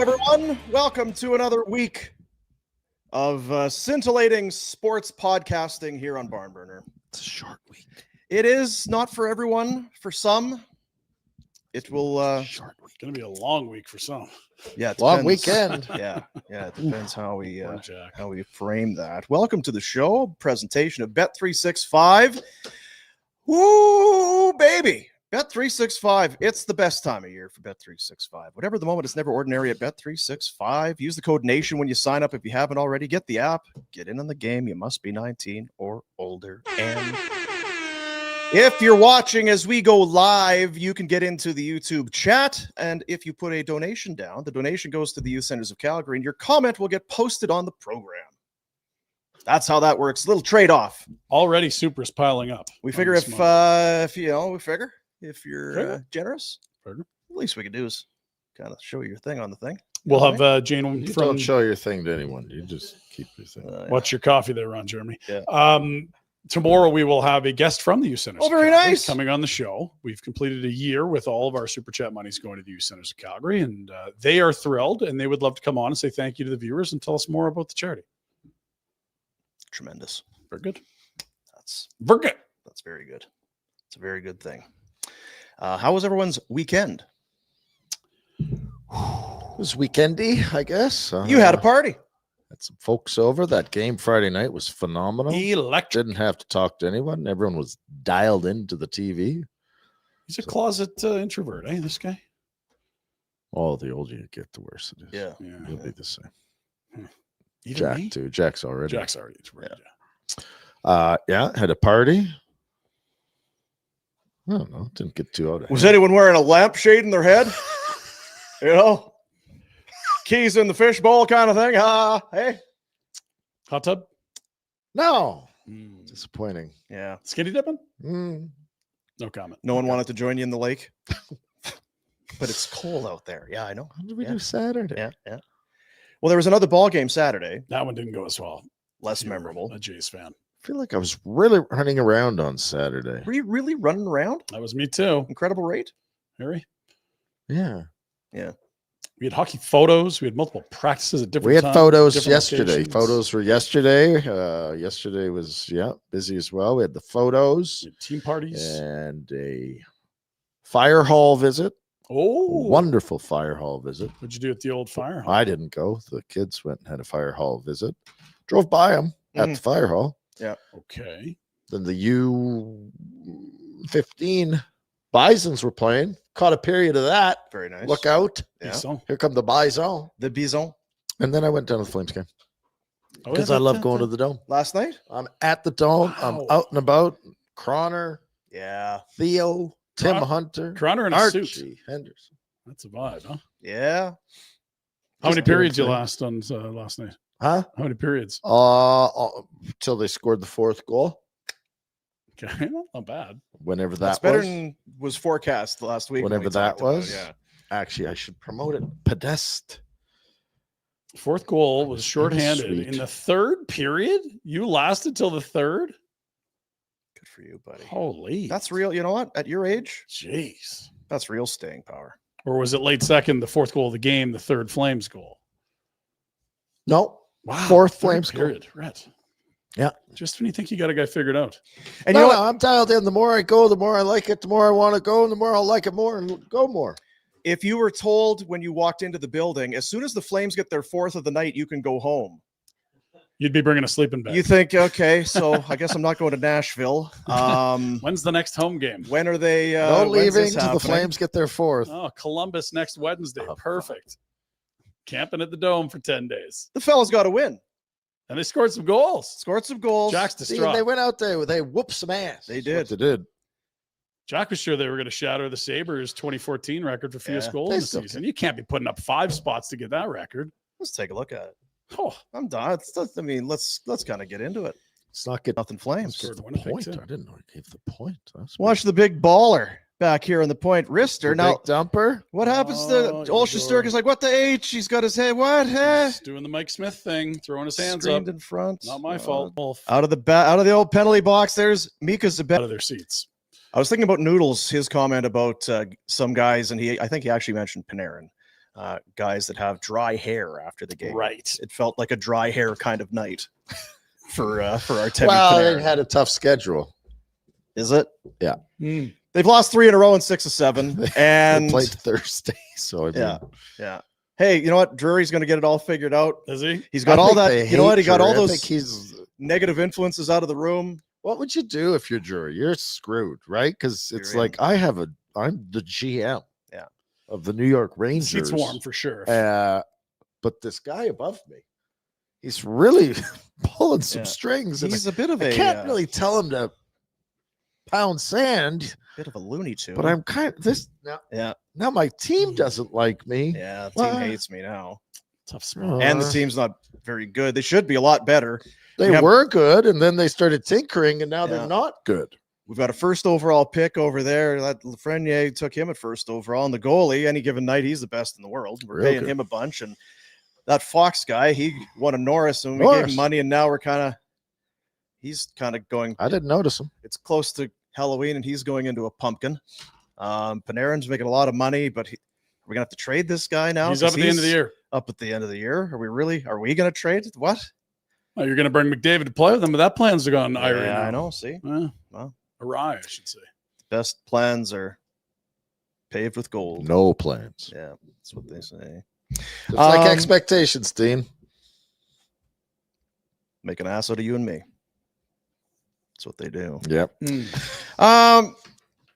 Hello, everyone. Welcome to another week of scintillating sports podcasting here on Barnburner. It's a short week. It is not for everyone. For some, it will. Short week. Going to be a long week for some. Yeah, it Long depends. weekend. Yeah. It depends how we frame that. Welcome to the show. Presentation of Bet365. Woo, baby. Bet365, it's the best time of year for Bet365. Whatever the moment, it's never ordinary at Bet365. Use the code NATION when you sign up if you haven't already. Get the app, get in on the game. You must be 19 or older. And if you're watching as we go live, you can get into the YouTube chat. And if you put a donation down, the donation goes to the Youth Centers of Calgary, and your comment will get posted on the program. That's how that works. Little trade-off. Already Supra's piling up. We figure if you're generous, the least we can do is kind of show your thing on the thing. We'll have Jane You don't show your thing to anyone. You just keep your thing. Watch your coffee there, Ron Jeremy. Yeah. Tomorrow we will have a guest from the Youth Centers. Oh, very nice. Coming on the show. We've completed a year with all of our Super Chat monies going to the Youth Centers of Calgary, and they are thrilled, and they would love to come on and say thank you to the viewers and tell us more about the charity. Tremendous. Very good. That's very good. That's very good. It's a very good thing. How was everyone's weekend? It was weekendy, I guess. You had a party. Had some folks over. That game Friday night was phenomenal. Electric. Didn't have to talk to anyone. Everyone was dialed into the TV. He's a closet introvert, eh, this guy? Oh, the older you get, the worse it is. Yeah. You'll be the same. Even Jack, me? too. Jack's already introverted. Had a party. I don't know. Didn't get too out of Was anyone wearing a lampshade in their head? Keys in the fishbowl kind of thing. Hey. Hot tub? No. Disappointing. Yeah. Skinny dipping? No comment. No one wanted to join you in the lake. But it's cold out there. Yeah, I know. What did we do Saturday? Yeah. Well, there was another ball game Saturday. That one didn't go as well. Less memorable. A Jays fan. I feel like I was really running around on Saturday. Were you really running around? That was me too. Incredible rate. Harry? Yeah. We had hockey photos. We had multiple practices at different We had times, photos different yesterday. locations. Photos were yesterday. Yesterday was, busy as well. We had the photos. We had team parties. And a fire hall visit. Oh. Wonderful fire hall visit. What'd you do at the old fire hall? I didn't go. The kids went and had a fire hall visit. Drove by them at the fire hall. Yeah. Okay. Then the U15 Bisons were playing. Caught a period of that. Very nice. Look out. Yeah. So, Here come the Bison. The Bison. And then I went down to the Flames game. oh, Because yeah, I love going to the Dome. Last night? I'm at the Dome. I'm Wow. out and about. Croner, Yeah. Theo, Tim Cron- Hunter, Croner in a Archie suit. Henderson. That's a vibe, huh? Yeah. How many Just periods you doing last on last night? Huh? How many periods? Till they scored the fourth goal. Okay, not bad. Whenever That's that better was. than was forecast last week. when Whenever we that talked about it, was. Yeah. Actually, I should promote it. Podest. Fourth goal was was shorthanded. sweet. In the third period, you lasted till the third? Good for you, buddy. Holy. That's real. You know what? At your age, Jeez. that's real staying power. Or was it late second, the fourth goal of the game, the third Flames goal? No. Wow. Fourth third Flames goal. period. Rhett. Yeah. Just when you think you got a guy figured out. And No, you know what? I'm dialed in. The more I go, the more I like it. The more I want to go, and the more I'll like it more and go more. If you were told when you walked into the building, as soon as the Flames get their fourth of the night, you can go home. You'd be bringing a sleeping bag. You think, okay, so I guess I'm not going to Nashville. When's the next home game? When are they? No when's leaving this till the happening? Flames get their fourth. Oh, Columbus next Wednesday. Oh, Perfect. Camping at the Dome for 10 days. The fellas got to win. And they scored some goals. Scored some goals. Jack's See, distraught. they went out there. They whooped some ass. They That's did. what they did. Jack was sure they were going to shatter the Sabres 2014 record for fewest Yeah, goals they in the still season. can. You can't be putting up 5 spots to get that record. Let's take a look at it. Oh, I'm done. I mean, let's kind of get into it. Let's not get Nothing Flames. Scored the Winnipeg, point. too. I didn't know he gave the point. That's Watch the big baller back here on the point wrister. the Now, big dumper. what happens Oh, to Olshesterk is like, what the H? He's got his head. What? he's doing the Mike Smith thing, throwing his hands up. Screamed in front. Not my fault. Wolf Out of the old penalty box, there's Mika Zabet. out of their seats. I was thinking about Noodles, his comment about some guys, and I think he actually mentioned Panarin. guys that have dry hair after the game. Right. It felt like a dry hair kind of night for Artemi Well, Panarin. they had a tough schedule. Is it? Yeah. They've lost 3 in a row and 6 of 7. And they played Thursday. So I mean, yeah. Hey, you know what? Drury's going to get it all figured out. Is he? He's got all that. You know what? He got all those he's negative influences out of the room. What would you do if you're Drury? You're screwed, right? Because it's like I'm the GM of the New York Rangers. Seats warm for sure. But this guy above me, he's really pulling some strings. He's a bit of I can't really tell him to pound sand. Bit of a Looney Tune. But I'm kind of this now. Yeah. Now my team doesn't like me. Yeah, the team hates me now. Tough spot. And the team's not very good. They should be a lot better. They were good, and then they started tinkering, and now they're not good. We've got a first overall pick over there. That Lafreniere took him at first overall, and the goalie, any given night, he's the best in the world. We're paying him a bunch, and that Fox guy, he won a Norris, and we gave him money, and now he's kind of going. I didn't notice him. It's close to Halloween, and he's going into a pumpkin. Panarin's making a lot of money, but we're gonna have to trade this guy now. He's up at the end of the year. Up at the end of the year, are we gonna trade? What? Oh, you're gonna bring McDavid to play with them, but that plan's gone iron. Yeah, I know. See, well, awry, I should say. Best plans are paved with gold. No plans. Yeah, that's what they say. It's like expectations, Dean. Make an ass out of you and me. That's what they do. Yep.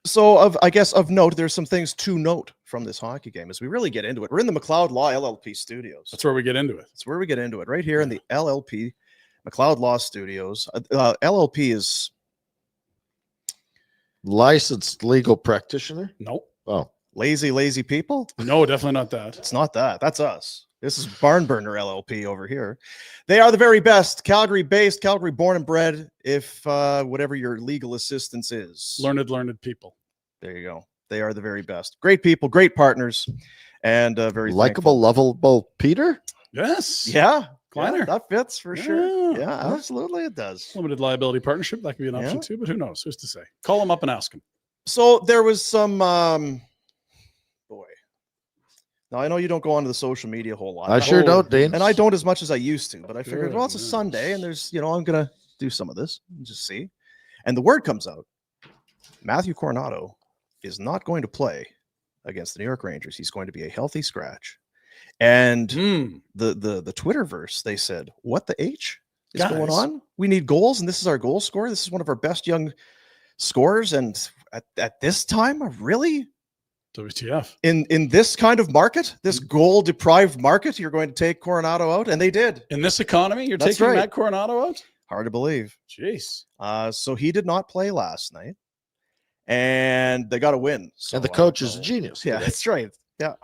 So I guess of note, there's some things to note from this hockey game as we really get into it. We're in the McLeod Law LLP studios. That's where we get into it. That's where we get into it, right here in the LLP McLeod Law studios. LLP is licensed legal practitioner. Nope. Oh, lazy people. No, definitely not that. It's not that. That's us. This is Barn Burner LLP over here. They are the very best, Calgary-based, Calgary born and bred. If whatever your legal assistance is, learned people. There you go. They are the very best. Great people, great partners, and very likable, lovable Peter. Yes. Yeah. Kleiner. Yeah, that fits for sure. Yeah, absolutely, it does. Limited liability partnership, that could be an option too, but who knows? Who's to say? Call him up and ask him. So there was some boy. Now I know you don't go onto the social media a whole lot. I sure don't, Dean. And I don't as much as I used to, but I figured, well, it's a Sunday, and there's, I'm gonna do some of this and just see. And the word comes out: Matthew Coronato is not going to play against the New York Rangers. He's going to be a healthy scratch. And the Twitterverse, they said, what the H is going on? We need goals, and this is our goal scorer. This is one of our best young scorers. And at this time, really? WTF. In this kind of market, this goal-deprived market, you're going to take Coronato out? And they did. In this economy, you're taking Matt Coronato out? Hard to believe. Jeez. So he did not play last night, and they got a win. So, and the coach is a genius. Yeah, that's right. Yeah,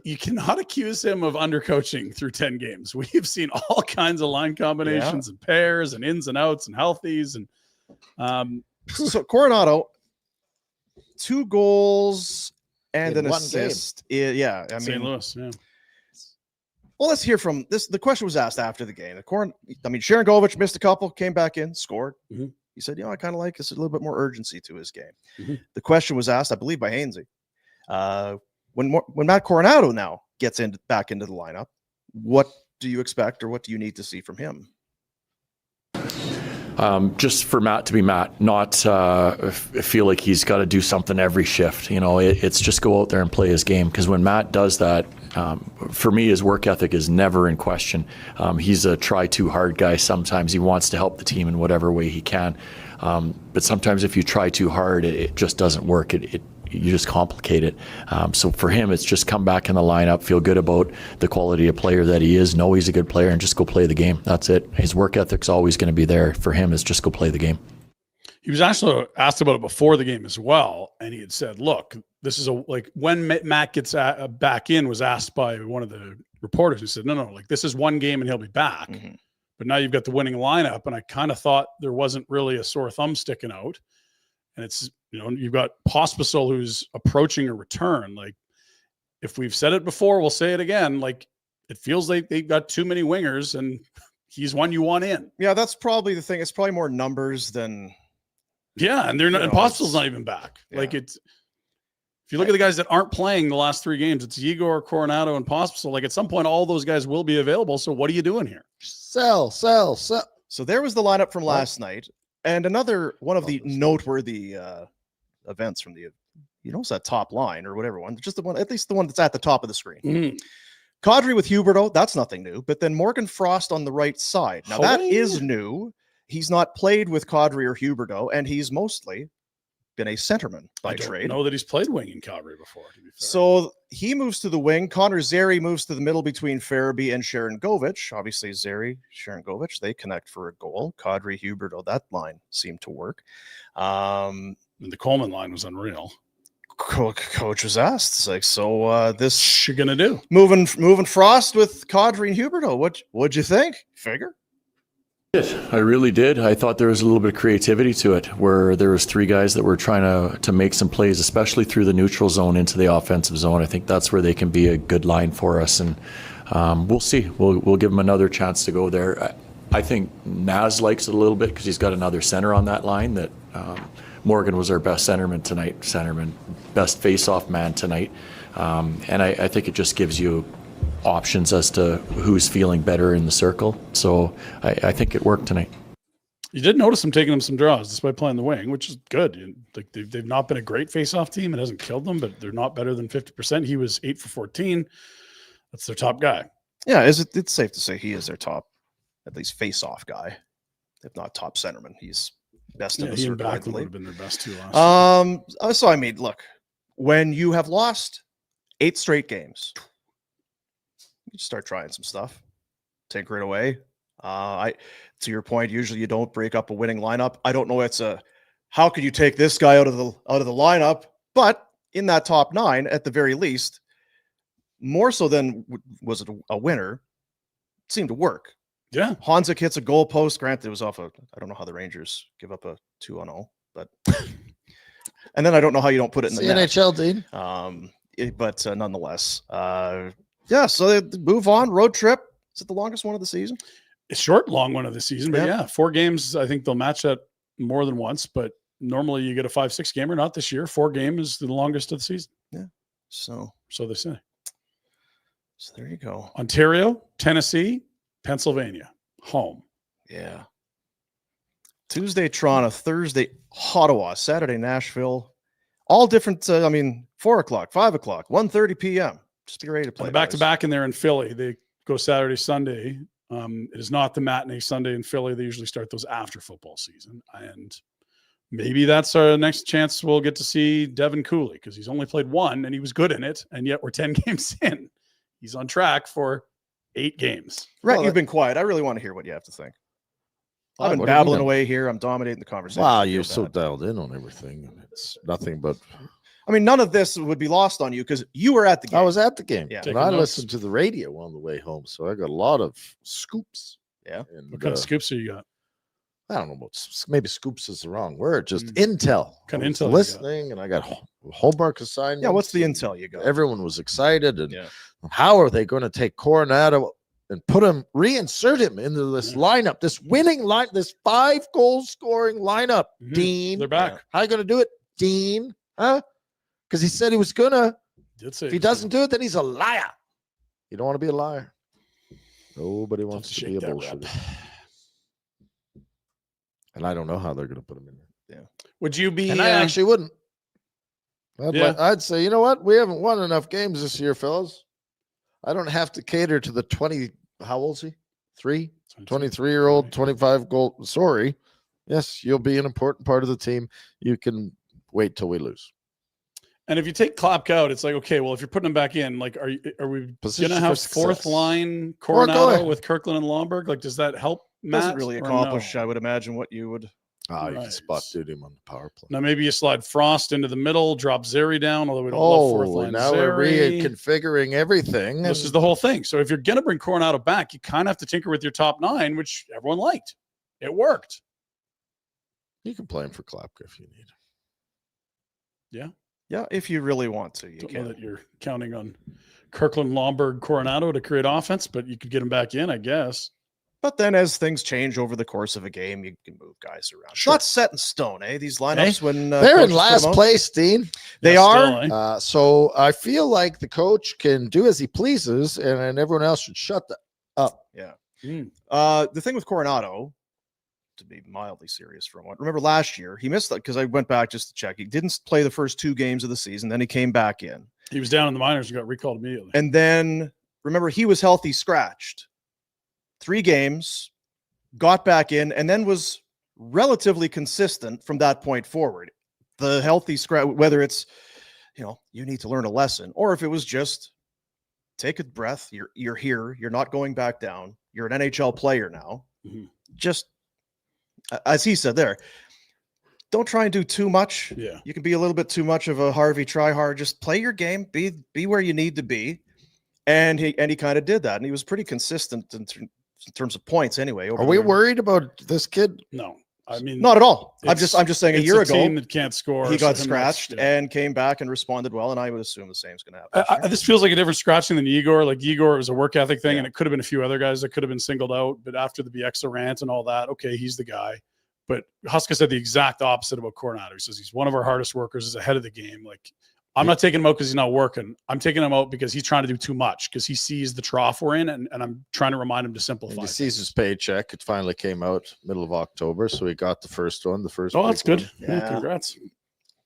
you cannot accuse him of undercoaching through 10 games. We've seen all kinds of line combinations and pairs and ins and outs and healthies. And so Coronato, 2 goals and an assist. Yeah, I mean, St. Louis. Yeah. Well, let's hear from this. The question was asked after the game. Sharon Govich missed a couple, came back in, scored. Mm-hmm. He said, I kind of like this, a little bit more urgency to his game. Mm-hmm. The question was asked, I believe, by Hainsey. When Matt Coronato now gets back into the lineup, what do you expect or what do you need to see from him? Just for Matt to be Matt, not feel like he's got to do something every shift. It's just go out there and play his game. Because when Matt does that, for me, his work ethic is never in question. He's a try too hard guy. Sometimes he wants to help the team in whatever way he can. But sometimes if you try too hard, it just doesn't work. You just complicate it. So for him, it's just come back in the lineup, feel good about the quality of player that he is, know he's a good player, and just go play the game. That's it. His work ethic's always going to be there. For him, it's just go play the game. He was actually asked about it before the game as well, and he had said, look, this is when Matt gets back in, was asked by one of the reporters who said, no, this is one game and he'll be back. Mm-hmm. But now you've got the winning lineup, and I kind of thought there wasn't really a sore thumb sticking out. And it's, you've got Pospisil who's approaching a return. If we've said it before, we'll say it again. It feels like they've got too many wingers, and he's one you want in. Yeah, that's probably the thing. It's probably more numbers than. Yeah, and they're not. And Pospisil's not even back. Yeah. It If you look at the guys that aren't playing the last 3 games, it's Igor, Coronato, and Pospisil. Like at some point, all those guys will be available. So what are you doing here? Sell. So there was the lineup from last night, and another one of the noteworthy events from the, it's that top line or whatever one, just the one, at least the one that's at the top of the screen. Mm. Kadri with Huberto, that's nothing new. But then Morgan Frost on the right side. Now that is new. He's not played with Kadri or Huberto, and he's mostly been a centerman by trade. I don't know that he's played wing in Calgary before, to be fair. So he moves to the wing. Connor Zary moves to the middle between Farabee and Sharon Govich. Obviously, Zary, Sharon Govich, they connect for a goal. Kadri, Huberto, that line seemed to work. And the Coleman line was unreal. Coach was asked, it's like, so this what you gonna do? Moving Frost with Kadri and Huberto. What'd you think? Figure? I really did. I thought there was a little bit of creativity to it, where there was 3 guys that were trying to make some plays, especially through the neutral zone into the offensive zone. I think that's where they can be a good line for us, and we'll see. We'll give them another chance to go there. I think Naz likes it a little bit because he's got another center on that line. That Morgan was our best best face-off man tonight, and I think it just gives you options as to who's feeling better in the circle. So I think it worked tonight. You did notice him taking them some draws despite playing the wing, which is good. Like they've not been a great face-off team. It hasn't killed them, but they're not better than 50%. He was 8 for 14. That's their top guy. Yeah, it's safe to say he is their top, at least face-off guy, if not top centerman. He's best in the he and circle. Backlund would have been their best 2 last. So I mean, look, when you have lost 8 straight games, you start trying some stuff, tinker it away. To your point, usually you don't break up a winning lineup. I don't know. How could you take this guy out of the lineup? But in that top 9, at the very least, more so than was it a winner, it seemed to work. Yeah, Hanzik hits a goal post. Granted, it was off I don't know how the Rangers give up a 2-0, but and then I don't know how you don't put it in the NHL, dude. But nonetheless, yeah, so they move on. Road trip. Is it the longest one of the season? A short, long one of the season. But yeah, 4 games. I think they'll match that more than once. But normally you get a 5-6 gamer. Not this year. 4 games is the longest of the season. Yeah. So they say. So there you go. Ontario, Tennessee, Pennsylvania. Home. Yeah. Tuesday, Toronto. Thursday, Ottawa. Saturday, Nashville. All different. 4 o'clock, 5 o'clock, 1:30 p.m. Just be ready to play. Back-to-back in there in Philly. They go Saturday, Sunday. It is not the matinee Sunday in Philly. They usually start those after football season. And maybe that's our next chance we'll get to see Devin Cooley, because he's only played 1 and he was good in it. And yet we're 10 games in. He's on track for 8 games. Right. You've been quiet. I really want to hear what you have to think. I've been babbling away here. I'm dominating the conversation. Wow, you're so dialed in on everything. It's nothing but... none of this would be lost on you because you were at the game. I was at the game. Yeah. And I listened to the radio on the way home, so I got a lot of scoops. Yeah. And, what kind of scoops do you got? I don't know about maybe scoops is the wrong word. Just intel. Kind of intel. Listening, and I got homework assignments. Yeah. What's the intel you got? Everyone was excited, and how are they going to take Coronato and reinsert him into this lineup, this winning line, this 5-goal scoring lineup? Dean, they're back. How are you going to do it, Dean? Huh? Because he said he was gonna. If he doesn't do it, then he's a liar. You don't want to be a liar. Nobody wants to be a bullshitter. And I don't know how they're going to put him in there. Yeah. Would you be? And I actually wouldn't. I'd say, you know what? We haven't won enough games this year, fellas. I don't have to cater to the 20. How old is he? 23-year-old, 25-goal. Sorry. Yes, you'll be an important part of the team. You can wait till we lose. And if you take Klapka out, it's like, okay, well, if you're putting him back in, like, are we going to have 4th line Coronato with Kirkland and Lomberg? Like, does that help Matt? Doesn't really accomplish, I would imagine, what you would. You can spot duty him on the power play. Now, maybe you slide Frost into the middle, drop Zary down, although we don't love 4th line now Zary. we're reconfiguring everything. This is the whole thing. So if you're going to bring Coronato back, you kind of have to tinker with your top 9, which everyone liked. It worked. You can play him for Klapka if you need. Yeah. Yeah, if you really want to. You don't can. know that you're counting on Kirkland, Lomberg, Coronato to create offense, but you could get him back in, I guess. But then as things change over the course of a game, you can move guys around. It's not set in stone, eh? These lineups when they're in coaches put last them out. place, Dean. They Yeah, are. still, eh? So I feel like the coach can do as he pleases, and everyone else should shut up. Yeah. Mm. The thing with Coronato, to be mildly serious for a moment, remember last year he missed that because I went back just to check. He didn't play the first 2 games of the season. Then he came back in. He was down in the minors and got recalled immediately. And then remember he was healthy scratched 3 games, got back in, and then was relatively consistent from that point forward. The healthy scratch, whether it's, you need to learn a lesson, or if it was just take a breath. You're here. You're not going back down. You're an NHL player now. Mm-hmm. Just as he said there, don't try and do too much. Yeah. You can be a little bit too much of a Harvey try hard. Just play your game. Be where you need to be. And he kind of did that. And he was pretty consistent in terms of points anyway. Are we worried about this kid? No. I mean, not at all. I'm it's- just saying a it's year a ago team that can't score. he got so scratched yeah. and came back and responded well. And I would assume the same is going to happen. This feels like a different scratching than Igor. Like Igor, it was a work ethic thing, Yeah. and it could have been a few other guys that could have been singled out. But after the Bieksa rant and all that, okay, he's the guy. But Huska said the exact opposite about Coronato. He says he's one of our hardest workers, is ahead of the game. Like, I'm not taking him out because he's not working. I'm taking him out because he's trying to do too much because he sees the trough we're in, and I'm trying to remind him to And simplify. he sees his paycheck. It finally came out middle of October, so he got the first one. Oh, that's big good. one. Yeah, Yeah. congrats.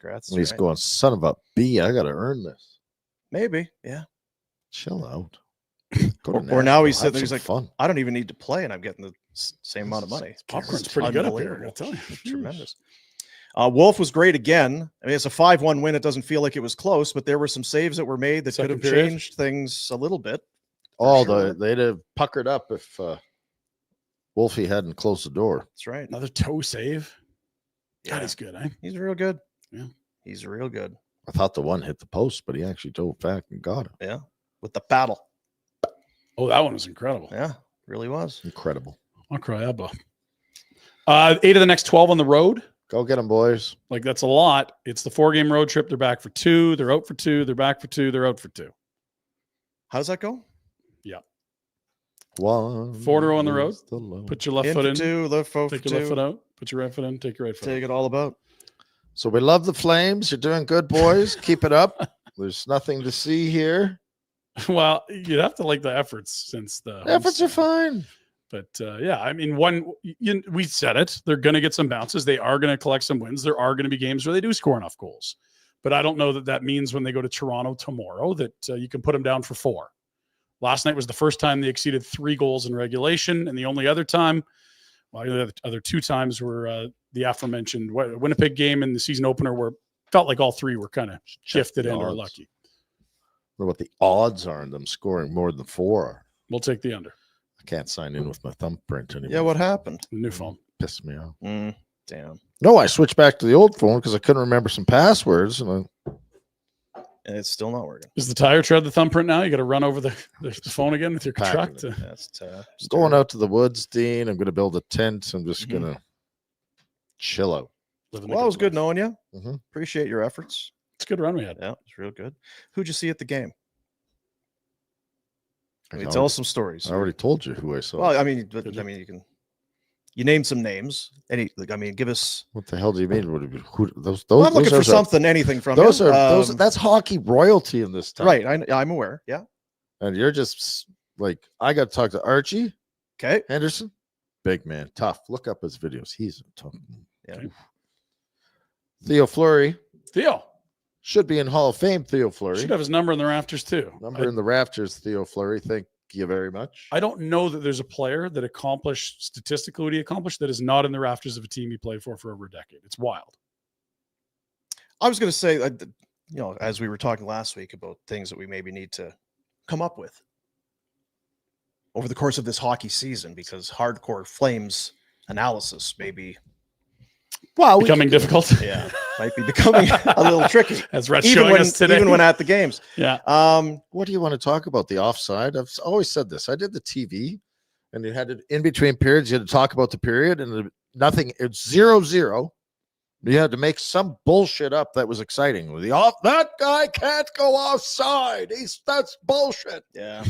Congrats. And he's right. going, son of a B, I got to earn this. Maybe. Yeah. Chill out. Or now he's sitting there, he's like, like, fun. I don't even need to play, and I'm getting the same amount of money. Popcorn's pretty good up here, I gotta tell you. Tremendous. Wolf was great again. I mean, it's a 5-1 win. It doesn't feel like it was close, but there were some saves that were made that Second could have period. changed things a little bit. Oh, sure. they'd have puckered up if Wolfie hadn't closed the door. That's right. Another toe save. God, Yeah. he's good, eh? He's real good. Yeah. He's real good. I thought the one hit the post, but he actually dove back and got it. Yeah. With the paddle. Oh, that one was incredible. Yeah. Really was. Incredible. Incredible. 8 of the next 12 on the road. Go get him, boys. Like, that's a lot. It's the 4-game road trip. They're back for 2. They're out for 2. They're back for 2. They're out for 2. How does that go? One 4-0 on the road. is the low. Put your left In foot for in. 2, left foot for Take your left foot 2. out. Put your right foot in. Take your right foot Take it all about. So we love the Flames. You're doing good, boys. Keep it up. There's nothing to see here. out. Well, you'd have to like the efforts since the Efforts are homestand. fine. But yeah, I mean, we said it. They're going to get some bounces. They are going to collect some wins. There are going to be games where they do score enough goals. But I don't know that means when they go to Toronto tomorrow that you can put them down for 4. Last night was the first time they exceeded 3 goals in regulation. And the only other time, well, the other 2 times were the aforementioned Winnipeg game and the season opener where it felt like all 3 were kind of shifted the in or odds. lucky. I wonder what the odds are on them scoring more than 4. We'll take the under. I can't sign in with my thumbprint anymore. Yeah, what happened? The new phone. Pissed me off. Damn. No, I switched back to the old phone because I couldn't remember some passwords. And And it's still not working. Is the tire tread the thumbprint now? You got to run over the phone again with your Packing truck. it. To, That's I'm going out to the woods, Dean. I'm going to build a tent. I'm just going to chill out. live in the Well, it was good life. knowing you. Mhm. Appreciate your efforts. It's a good run we had. Yeah, it's real good. Who'd you see at the game? I Tell us some stories. already told you who I saw. Well, I mean, Did you? you can. You name some names. Give us. What the hell do you mean? What do you- who, those I'm not looking for are- something, anything from Those you. are those. That's hockey royalty in this town, right. I'm aware. Yeah. And you're just like, I got to talk to Archie Okay. Henderson, big man, tough. Look up his videos. He's a tough. Yeah. Theo Fleury Theo should be in Hall of Fame. Theo Fleury, should have his number in the rafters too. number in the rafters. Theo Fleury, thank you very much. I don't know that there's a player that accomplished statistically what he accomplished that is not in the rafters of a team he played for over a decade. It's wild. I was going to say, as we were talking last week about things that we maybe need to come up with over the course of this hockey season, because hardcore Flames analysis maybe Wow, Becoming difficult. might be becoming a little tricky. As Rhett's even showing when, us today. even when at the games. Yeah. What do you want to talk about? The offside? I've always said this. I did the TV, and you had it in between periods. You had to talk about the period, and nothing. It's 0-0. You had to make some bullshit up that was exciting. That guy can't go offside. That's bullshit. Yeah.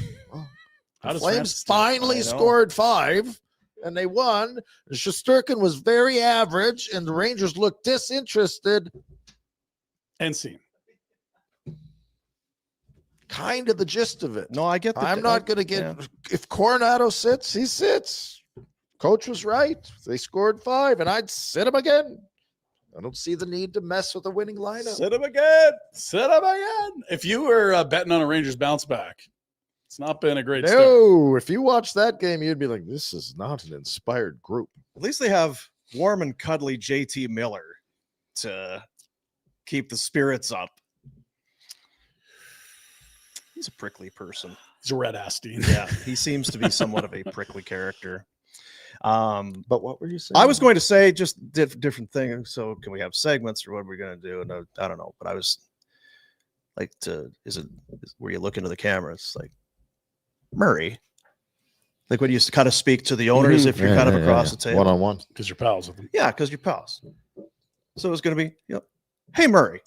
How does Flames Francis do it? finally I know. scored 5. and they won. Shesterkin was very average, and the Rangers looked disinterested. And scene. Kind of the gist of it. No, I get. I'm not going to get. If Coronato sits, he sits. Coach was right. They scored 5, and I'd sit him again. I don't see the need to mess with a winning lineup. Sit him again. Sit him again. If you were betting on a Rangers bounce back, it's not been a great start. No, if you watch that game, you'd be like, this is not an inspired group. At least they have warm and cuddly JT Miller to keep the spirits up. He's a prickly person. He's a red Asteen. Yeah, he seems to be somewhat of a prickly character. But what were you saying? I was going to say just different thing. So can we have segments or what are we going to do? And I don't know, but I was like, where you look into the camera? It's like Murray, like when you kind of speak to the owners, if you're kind of across the table, one-on-one, because you're pals with them. Yeah, because you're pals. So it's going to be, hey Murray,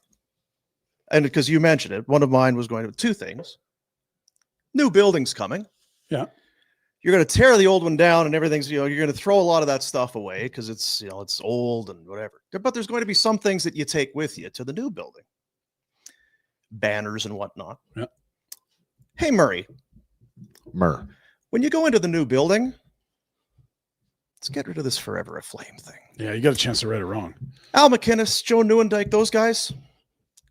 and because you mentioned it, one of mine was going to 2 things. New buildings coming. Yeah. You're going to tear the old one down and everything's, you're going to throw a lot of that stuff away because it's, it's old and whatever. But there's going to be some things that you take with you to the new building. Banners and whatnot. Yeah. Hey, Murray. When you go into the new building, let's get rid of this Forever a Flame thing. Yeah, you got a chance to write it wrong. Al McInnes, Joe Nieuwendyk, those guys,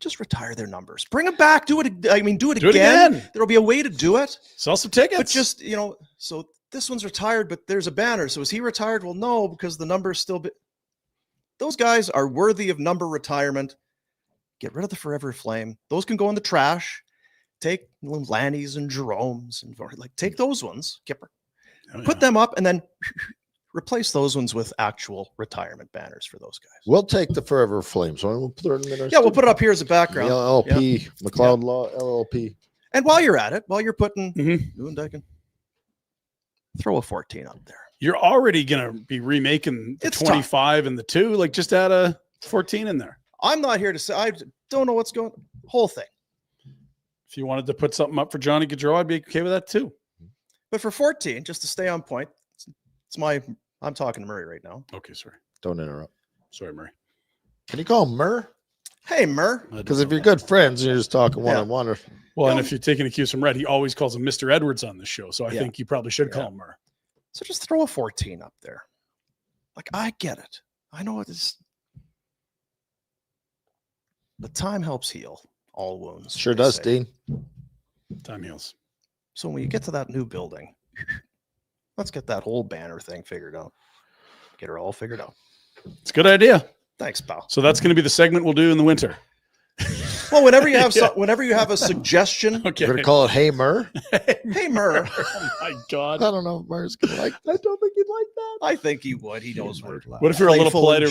just retire their numbers. Bring them back. Do it. I mean, do it again. There'll be a way to do it. Sell some tickets. But just, so this one's retired, but there's a banner. So is he retired? Well, no, because the number's still. Those guys are worthy of number retirement. Get rid of the Forever Flame. Those can go in the trash. Take Lanny's and Jerome's and take those ones. Put them up and then replace those ones with actual retirement banners for those guys. We'll take the Forever Flames. We'll put it in there. Yeah, we'll put it up here as a background. The LLP, McLeod Law LLP. And while you're at it, while you're putting Nieuwendyk, throw a 14 up there. You're already going to be remaking the 25 and the 2. Like, just add a 14 in there. I'm not here to say, I don't know what's going on. Whole thing. If you wanted to put something up for Johnny Gaudreau, I'd be okay with that too. But for 14, just to stay on point, I'm talking to Murray right now. Okay, sorry. Don't interrupt. Sorry, Murray. Can you call him Murr? Hey, Murr. Because if you're good friends, you're just talking one-on-one. Well, and if you're taking a cue from Red, he always calls him Mr. Edwards on this show. So I think you probably should call him Murr. So just throw a 14 up there. Like, I get it. I know it is. But time helps heal all wounds. Sure does, Dean. Time heals. So when you get to that new building, let's get that whole banner thing figured out. Get her all figured out. It's a good idea. Thanks, pal. So that's going to be the segment we'll do in the winter. Well, whenever you have whenever you have a suggestion, okay. We're gonna call it Hey Murr. Hey Murr. Oh my God. I don't know if Murr's gonna like that. I don't think he'd like that. I think he would. He knows where. What if you're a little politer?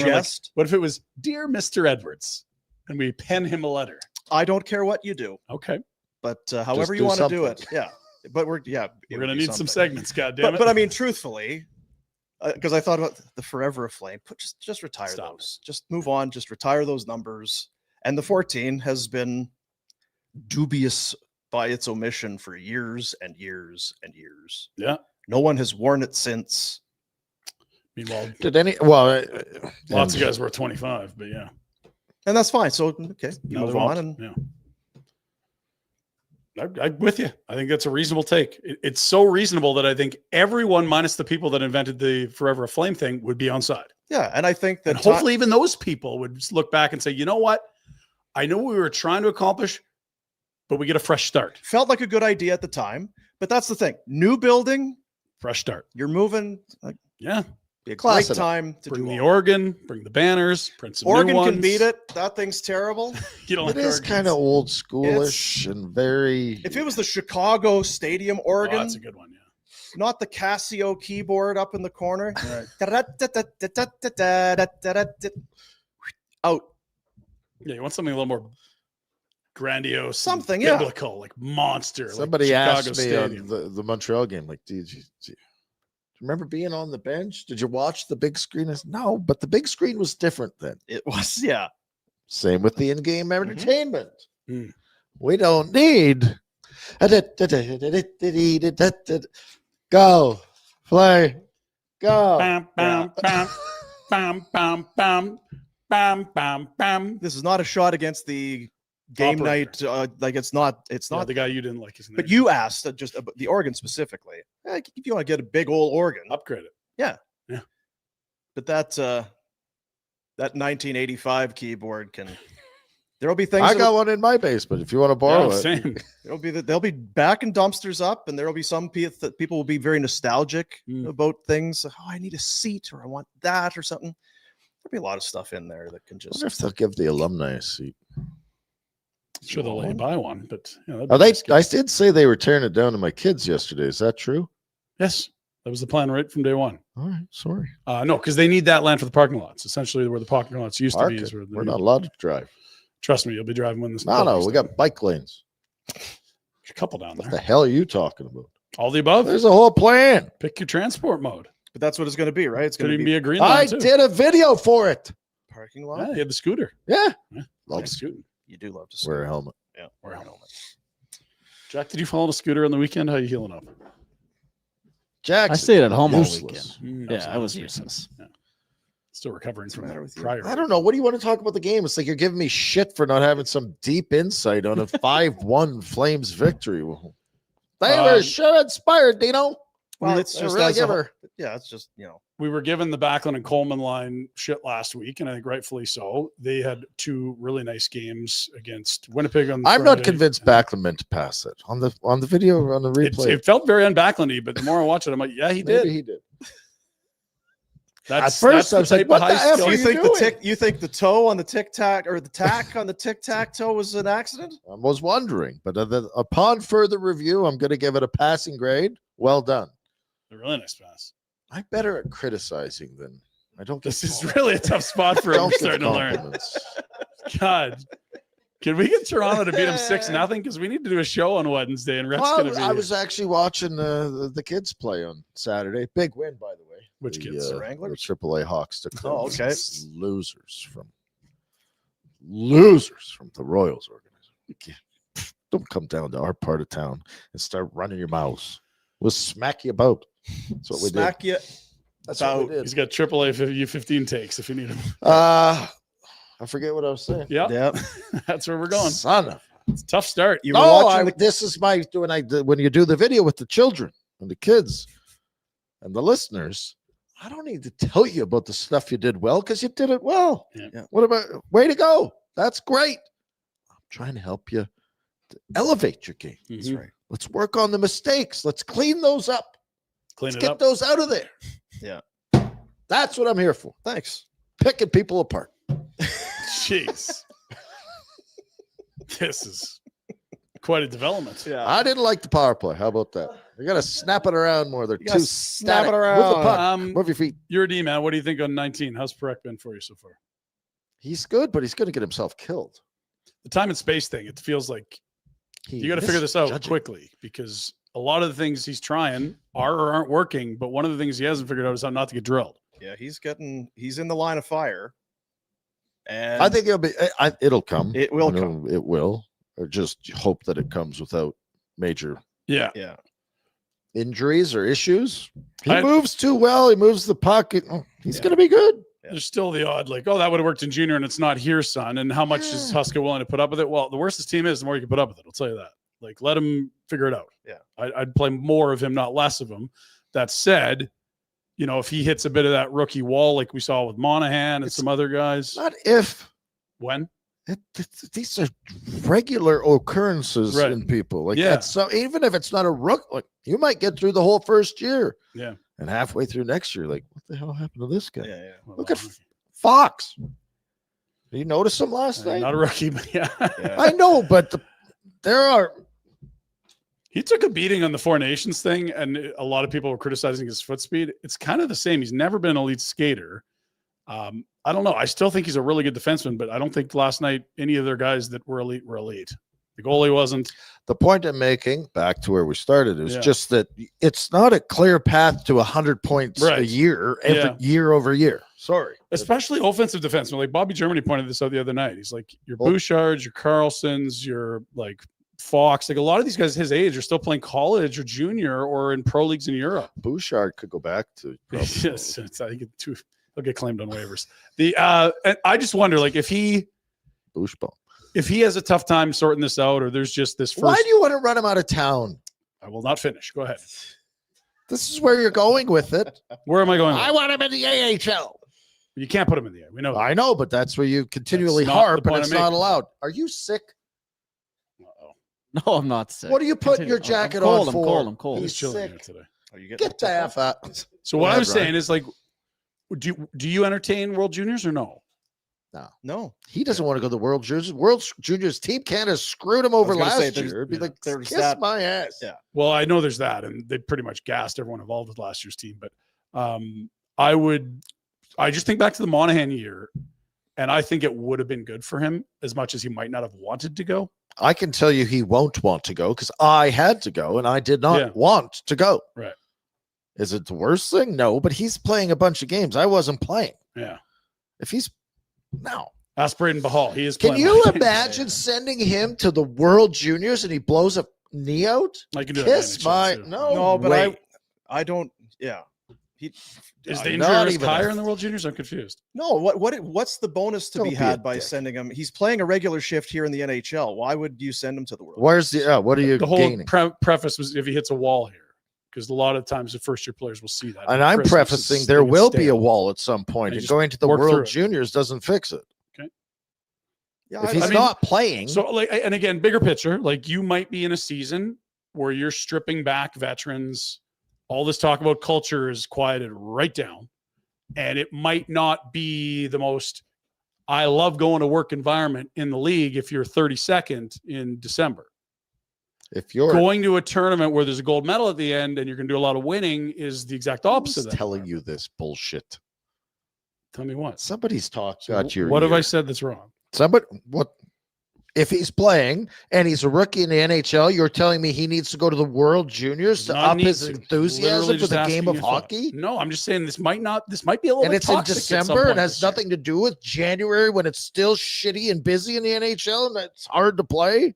What if it was Dear Mr. Edwards, and we pen him a letter? I don't care what you do. Okay. But however you want to do it, yeah. But we're gonna need some segments. God damn it. But I mean, truthfully, because I thought about the Forever a Flame. Just retire those. Just move on. Just retire those numbers. And the 14 has been dubious by its omission for years and years and years. Yeah. No one has worn it since. Meanwhile, lots of guys were 25, but yeah. And that's fine. So, okay, you move on. And I'm with you. I think that's a reasonable take. It's so reasonable that I think everyone, minus the people that invented the Forever a Flame thing, would be on side. Yeah. And I think that hopefully even those people would just look back and say, you know what? I know what we were trying to accomplish, but we get a fresh start. Felt like a good idea at the time, but that's the thing. New building, fresh start. You're moving. Be a great time to bring the organ, bring the banners, print some Oregon new ones. can beat it. That thing's terrible. You don't it is kind of old schoolish and very. If it was the Chicago Stadium organ, that's a good one. Yeah, not the Casio keyboard up in the corner. Out. Yeah, you want something a little more grandiose, something biblical, like monster. Somebody like asked me Stadium. on the Montreal game, like, did you remember being on the bench? Did you watch the big screen? I said, no, but the big screen was different then. It was, yeah. Same with the in-game entertainment. Mm-hmm. We don't need go play Go. Bam, bam, bam, bam, bam, bam, bam, bam, bam. This is not a shot against the game Operator. night. Like it's not Not the guy you didn't like. His name. But you asked just about the organ specifically. If you want to get a big old organ, upgrade it. but that 1985 keyboard can. There'll be things. I got one in my basement. If you want to borrow it, Same. They'll be backing dumpsters up, and there'll be some that people will be very nostalgic about things. Oh, I need a seat, or I want that, or something. There'll be a lot of stuff in there that can I just. wonder if they'll give the alumni a seat. Sure, they'll let you buy one, but Are they? I did say they were tearing it down to my kids yesterday. Is that true? Yes, that was the plan right from day one. All right, sorry. No, because they need that land for the parking lots. Essentially, where the parking lots used to be is where We're not allowed to drive. Trust me, you'll be driving when this. No, we got bike lanes. a couple down What there. the hell are you talking about? All the above. There's a whole plan. Pick your transport mode. But that's what it's going to be, right? It's Could going to even be be a green line I too. did a video for it. parking lot. Yeah, you had the scooter. Yeah. Love Love scooting. You do love to wear a scoot. helmet. Yeah, Wear a helmet. Jack, did you follow the scooter on the weekend? How you healing up? Jackson. I stayed at home all useless. weekend. Yeah, I was useless. Yeah. Still recovering What's the from matter with you? prior. I don't know. What do you want to talk about the game? It's like you're giving me shit for not having some deep insight on a 5-1 Flames victory. They were sure inspired, Dino. Well, it's They just really as a give whole- her. yeah, it's just We were given the Backlund and Coleman line shit last week, and I think rightfully so. They had two really nice games against Winnipeg on I'm not Friday. convinced Backlund meant to pass it on the video on the replay. It felt very un-Backlundy, but the more I watch it, I'm like, yeah, he did. Maybe he did. That's, At first, that's I was the like, type what of the high F skill. are you you think doing? you think the toe on the tic tac or the tack on the tic tac toe was an accident? I was wondering, but upon further review, I'm going to give it a passing grade. Well done. A really nice pass. I'm better at criticizing than I don't. This give is really a tough spot for him. don't We're give starting to learn. compliments. God, can we get Toronto to beat him 6-0? Because we need to do a show on Wednesday, and Rhett's Well, going to be. I was actually watching the kids play on Saturday. Big win, by the way. Which The, kids? The Wranglers? The AAA Hawks. Oh, okay. Losers from the Royals organization. Don't come down to our part of town and start running your mouths. We'll smack you about. That's what we Smack did. you. That's what we He's did. got AAA U15 takes if you need him. I forget what I was saying. Yeah, Yeah. that's where we're going. Son of. It's a tough start. You were No, watching this is my when you do the video with the children and the kids and the listeners. I don't need to tell you about the stuff you did well because you did it well. Yeah. What about way to go? That's great. I'm trying to help you to elevate your game. That's right. Let's work on the mistakes. Let's clean those up. Clean Let's it get up. those out of there. Yeah. That's what I'm here for. Thanks. Picking people apart. Jeez. This is quite a development. Yeah. I didn't like the power play. How about that? You got to snap it around more. They're You gotta too snap it static. Move the around. puck. Move your feet. You're a D man. What do you think on 19? How's Perek been for you so far? He's good, but he's going to get himself killed. The time and space thing. It feels like you got to figure this out quickly because a lot of the things he's trying are or aren't working. But one of the things he hasn't figured out is how not to get drilled. Yeah, he's in the line of fire. And I think it'll come. It will You know, come. It will. Or just hope that it comes without major Yeah. Yeah. injuries or issues. He I- moves too well. He moves the puck. He's Yeah. going to be good. Yeah. There's still the odd, like, oh, that would have worked in junior and it's not here, son. And how much is Huska willing to put up with it? Well, the worse his team is, the more you can put up with it. I'll tell you that. Like, let him figure it out. Yeah. I'd play more of him, not less of him. That said, you know, if he hits a bit of that rookie wall like we saw with Monahan and It's some other guys, Not if. when? These are regular occurrences Right. in people. Like, Yeah. so even if it's not a rook, like you might get through the whole first year. Yeah. And halfway through next year, like, what the hell happened to this guy? Yeah. Look at Fox. Did you notice him last night? Not a rookie, but yeah. Yeah. I know, but there are. He took a beating on the Four Nations thing, and a lot of people were criticizing his foot speed. It's kind of the same. He's never been an elite skater. I don't know. I still think he's a really good defenseman, but I don't think last night any of their guys that were elite were elite. The goalie wasn't. The point I'm making, back to where we started, is Yeah. just that it's not a clear path to 100 points a Right. year, every year over year. Sorry. Especially offensive defensemen. Like Bobby Germany pointed this out the other night. He's like, your Well- Bouchards, your Carlsons, your like Fox, like a lot of these guys his age are still playing college or junior or in pro leagues in Europe. Bouchard could go back to. Yes, I think he'll get claimed on waivers. And I just wonder, like, if he has a tough time sorting this out, or there's just this first. Why do you want to run him out of town? I will not finish. Go ahead. This is where you're going with it. Where am I going? I want him in the AHL. You can't put him in the air. We know that. I know, but that's where you continually That's not harp, the and point it's I'm not making. allowed. Are you sick? Uh-oh. No, I'm not sick. What are you putting Continue. your jacket I'm cold, on for? I'm cold. I'm cold. He's It's chilly sick. here today. Are you getting Get the F out. So Go what ahead, I'm saying Ryan. is, like, do you entertain World Juniors or no? No. He doesn't want to go to the World Juniors. World Juniors Team Canada screwed him over gonna last say, there's- year. It'd be yeah, like, there's kiss that. my ass. Yeah. Well, I know there's that, and they pretty much gassed everyone involved with last year's team. But I just think back to the Monahan year, and I think it would have been good for him as much as he might not have wanted to go. I can tell you he won't want to go because I had to go and I did not want to go. Right. Is it the worst thing? No, but he's playing a bunch of games. I wasn't playing. Yeah. If he's no. Ask Braden Bahal. He is Can playing. you like- imagine sending him to the World Juniors and he blows a knee out? I can do that in Kiss NHL my too. no, but way. I don't. Yeah. Is not dangerous even higher a- in the World Juniors? I'm confused. No. What's the bonus to Don't be be a had by dick. sending him? He's playing a regular shift here in the NHL. Why would you send him to the World? Where's the what are you The whole gaining? preface was if he hits a wall here, because a lot of times the first year players will see that. And I'm Christmas prefacing is there thing is will be a stale. wall at some point. I And just going to the work through World it. Juniors doesn't fix it. Yeah. If he's not playing, So, like, and again, bigger picture, like you might be in a season where you're stripping back veterans. All this talk about culture is quieted right down, and it might not be the most I love going to work environment in the league if you're 32nd in December. if you're Going to a tournament where there's a gold medal at the end and you're going to do a lot of winning is the exact opposite. who's of that telling you environment. this bullshit, Tell me what. somebody's talked So got your what have I ear. said that's wrong? Somebody what if he's playing and he's a rookie in the NHL, you're telling me he needs to go to the World Juniors to Not up need his to. enthusiasm Literally for just the game asking of your thought. hockey? No, I'm just saying this might be a little And bit it's in toxic at some December point and has this year. nothing to do with January when it's still shitty and busy in the NHL and it's hard to play.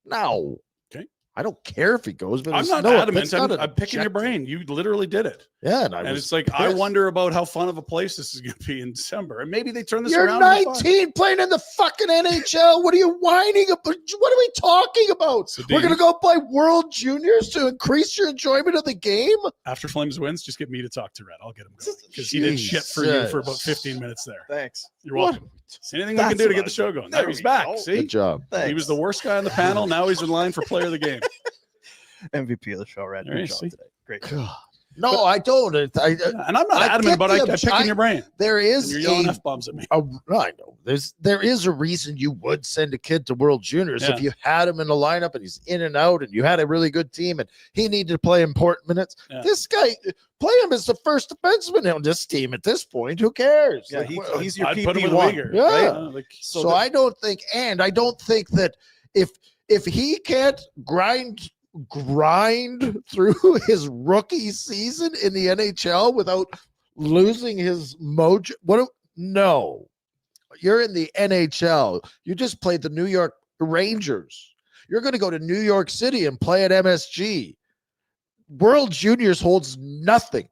No. Okay. I don't care if he goes, but I'm it's not no, adamant. that's not I'm picking your objective. brain. You literally did it. Yeah, And it's like, I pissed. wonder about how fun of a place this is going to be in December. And maybe they turn this You're around. and it's fine. 19 playing in the fucking NHL. What are you whining about? What are we talking about? So We're Dean- going to go play World Juniors to increase your enjoyment of the game? After Flames wins, just get me to talk to Rhett. I'll get him going. Because he did shit for you for about 15 minutes there. Thanks. You're welcome. See anything we can That's do to what get I the show going. Now There he's we back. go. See? Good job. Thanks. He was the worst guy on the panel. Now he's in line for player of the game. MVP of the show, Rhett. There you Good job see. today. Great. God. No, I don't. And I'm not I adamant, get but the I'm picking your brain. There And is you're yelling a F-bombs at me. I know there is a reason you would send a kid to World Juniors Yeah. if you had him in the lineup and he's in and out and you had a really good team and he needed to play important minutes. Yeah. This guy play him as the first defenseman on this team at this point. Who cares? Yeah, Like, he's your I'd put him with PP1. Uyghur. Yeah. Like, so I don't think I don't think that if he can't grind through his rookie season in the NHL without losing his mojo. No, you're in the NHL. You just played the New York Rangers. You're going to go to New York City and play at MSG. World Juniors holds nothing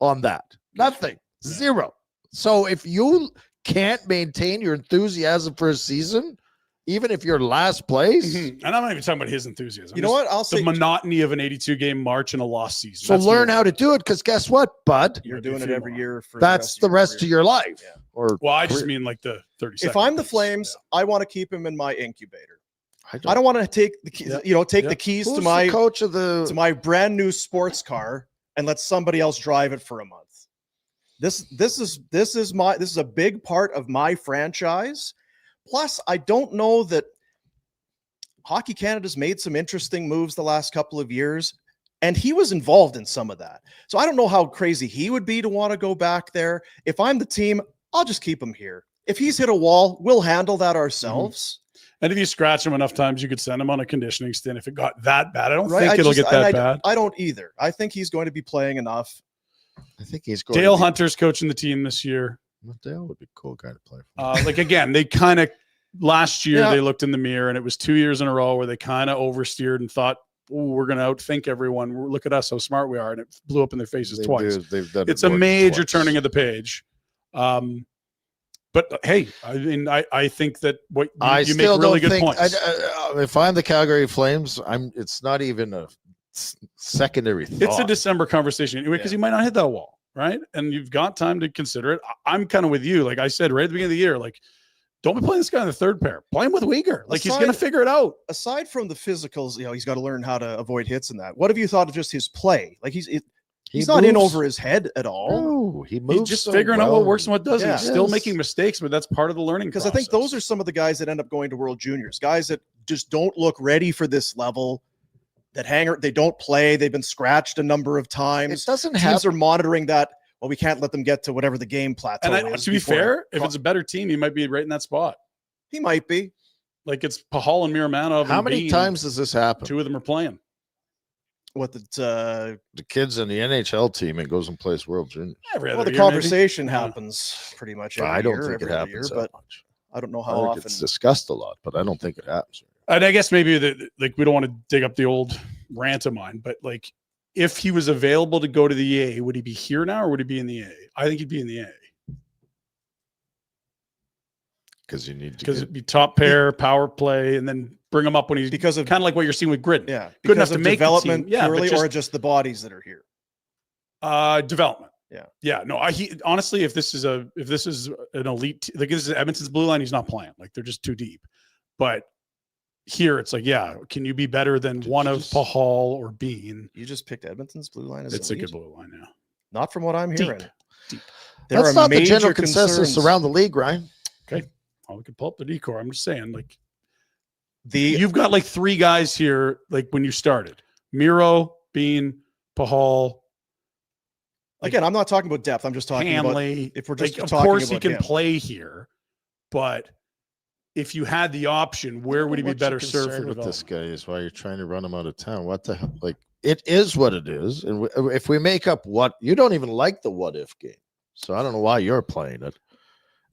on that. Nothing. Zero. So if you can't maintain your enthusiasm for a season, even if you're last place, and I'm not even talking about his enthusiasm. You know what? I'll The say monotony of an 82-game March and a lost season. so That's learn more- how to do it. Because guess what, bud? you're Might be a doing it few every more. year for That's the rest of career. your life. Yeah. Or Well, I just career. mean like the 30 If seconds. I'm the Flames, I want to keep him in my incubator. I I don't want to take the keys, take Yeah. the keys Who's to the coach of the my brand new sports car and let somebody else drive it for a month. This is a big part of my franchise. Plus, I don't know that Hockey Canada's made some interesting moves the last couple of years, and he was involved in some of that. So I don't know how crazy he would be to want to go back there. If I'm the team, I'll just keep him here. If he's hit a wall, we'll handle that ourselves. And if you scratch him enough times, you could send him on a conditioning stint if it got that bad. I don't Right? think I it'll just- get that and bad. I don't either. I think he's going to be playing enough. I think he's going Dale to be, Hunter's coaching the team this year. Dale would be a cool guy to play for. Like, again, they kind of last year they looked in the mirror, and it was 2 years in a row where they kind of oversteered and thought, "Oh, we're going to outthink everyone. Look at us, how smart we are," and it blew up in their faces twice. It's a major turning of the page. But hey, I mean, I think that what you make really good points. If I'm the Calgary Flames, it's not even a secondary thought. It's a December conversation anyway, because you might not hit that wall, right? And you've got time to consider it. I'm kind of with you. Like I said right at the beginning of the year, like, don't be playing this guy in the third pair. Play him with Uyghur. Like, he's going to figure it out. Aside from the physicals, he's got to learn how to avoid hits and that. What have you thought of just his play? Like, he's not in over his head at all. No, he's just figuring out what works and what doesn't. He's still making mistakes, but that's part of the learning process. Because I think those are some of the guys that end up going to World Juniors. Guys that just don't look ready for this level. They don't play. They've been scratched a number of times. It doesn't Teams are monitoring that. Well, we can't let them get to whatever the game plateau is. To be fair, if it's a better team, he might be right in that spot. He might be. Like, it's Pahal and Miramanov. How many times does this happen? 2 of them are playing. The kids in the NHL team and goes and plays World Juniors. The conversation happens pretty much every year. I don't think it happens that much. I don't know how often it's discussed a lot, but I don't think it happens. And I guess maybe we don't want to dig up the old rant of mine, but like, if he was available to go to the A, would he be here now or would he be in the A? I think he'd be in the A. Because it'd be top pair, power play, and then bring him up when he's kind of like what you're seeing with Gridden. Yeah, good enough to make development the team. purely, or just the bodies that are here. Development. Yeah. No, honestly, if this is an elite, like this is Edmonton's blue line, he's not playing. Like, they're just too deep. But here, it's like, can you be better than one of Pahal or Bean? You just picked Edmonton's blue line as it's elite? a good blue line now. Not from what I'm hearing. Deep. That's not the general consensus around the league, Ryan. Okay. Well, we can pull up the decor. I'm just saying, like, you've got like 3 guys here, like when you started. Miro, Bean, Pahal. Again, I'm not talking about depth. I'm just talking Hanley, about if we're just of talking course about he can him. play here, but if you had the option, where would he be better served for with development? this guy is why you're trying to run him out of town. What the hell? Like, it is what it is. And if we make up you don't even like the what if game. So I don't know why you're playing it.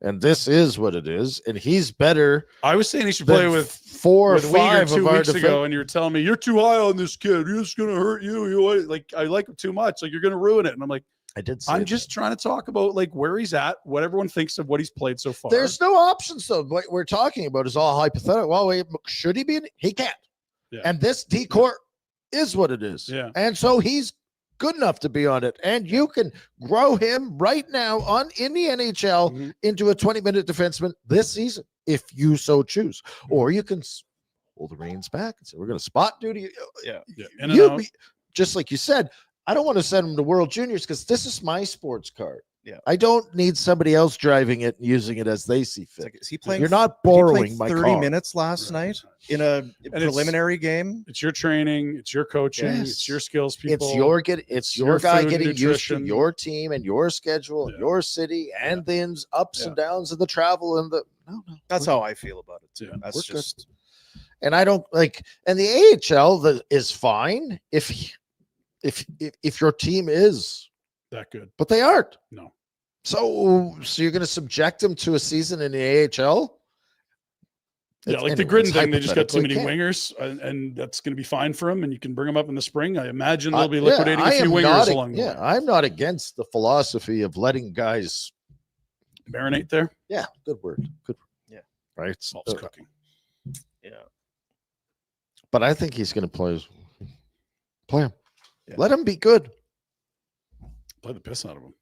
And this is what it is. And he's better. I was saying he should play with 4 or 5 2 of weeks our ago, and you were telling me you're too high on this kid. He's going to hurt you. Like, I like him too much. Like, you're going to ruin it. And I'm like, I'm just trying to talk about like where he's at, what everyone thinks of what he's played so far. There's no options, though. What we're talking about is all hypothetical. Well, wait, should he be? He can't. Yeah. And this decor is what it is. Yeah. And so he's good enough to be on it. And you can grow him right now in the NHL into a 20-minute defenseman this season, if you so choose. Or you can hold the reins back and say, we're going to spot duty. Yeah. Just like you said, I don't want to send him to World Juniors because this is my sports card. Yeah. I don't need somebody else driving it and using it as they see fit. Is he playing? You're not borrowing my 30 car. minutes last night in a preliminary game. It's your training, it's your coaching, it's your skills people. It's your guy getting used to nutrition. your team and your schedule and your city and the ups and downs of the travel and the That's how I feel about it too. Yeah. That's just and I don't like and the AHL is fine if your team is that good, but they aren't. No. So you're going to subject them to a season in the AHL? Yeah, like the Gridden thing, they just got too many wingers, and that's going to be fine for them. And you can bring them up in the spring. I imagine they'll be liquidating a few wingers along the way. I'm not against the philosophy of letting guys marinate there. Yeah, good word. Good. Yeah, right. Salt's cooking. Yeah, but I think he's going to play him. Yeah. Let him be good. Play the piss out of him.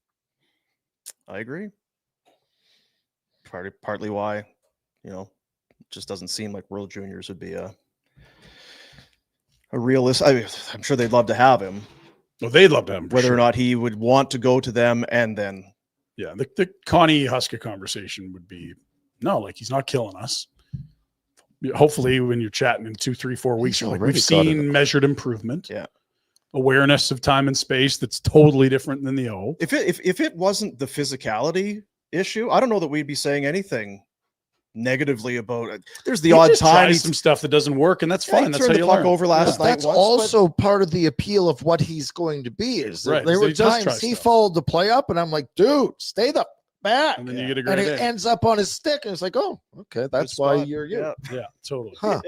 I agree. Partly why, it just doesn't seem like World Juniors would be a realist. I'm sure they'd love to have him. Well, they'd love to have him. Whether or not he would want to go to them and then. Yeah, the Connie Huska conversation would be, no, like he's not killing us. Hopefully when you're chatting in 2, 3, 4 weeks, you're like, we've seen measured improvement. Yeah. Awareness of time and space that's totally different than the O. If it wasn't the physicality issue, I don't know that we'd be saying anything negatively about it. There's the odd time some stuff that doesn't work, and that's fine. That's how you learn. Over last night. That's also part of the appeal of what he's going to be. Is that there were times he followed the play up, and I'm like, dude, stay the back. And then you get a And great it ends up on his stick. And it's like, oh, okay, that's Good why spot. you're you. Yeah, totally. Huh.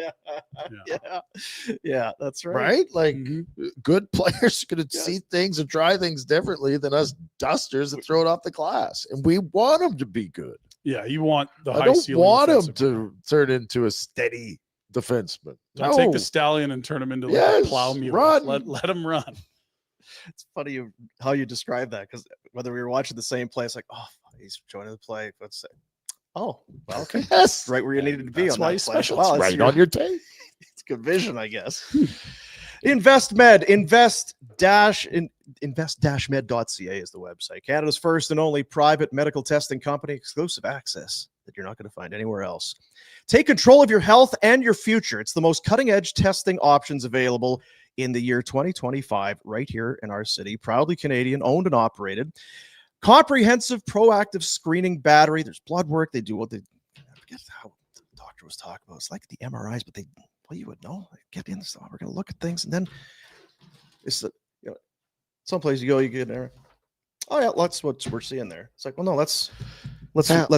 Yeah, that's right. Right? Like Mhm. good players are going to Yes. see things and try things differently than us dusters that throw it off the glass. And we want them to be good. Yeah, you want the I high don't ceiling want him offensive player. to turn into a steady defenseman. Don't take the stallion and turn him into like a Yes, plow mule. run. Let him run. It's funny how you describe that, because whether we were watching the same play, it's like, oh, he's joining the play. Let's say, oh, well, okay, Yes. right where you needed to be That's on why that he's play. special. Wow, It's that's right on your tape. it's good vision, I guess. InvestMed, invest-med.ca is the website. Canada's first and only private medical testing company, exclusive access that you're not going to find anywhere else. Take control of your health and your future. It's the most cutting-edge testing options available in the year 2025, right here in our city. Proudly Canadian, owned and operated. Comprehensive, proactive screening battery. There's blood work. They do what they, I forget how the doctor was talking about. It's like the MRIs, but well, you would know. Get in this. We're going to look at things, and then it's someplace you go, you get there. Oh yeah, that's what we're seeing there. It's like, well, no, let's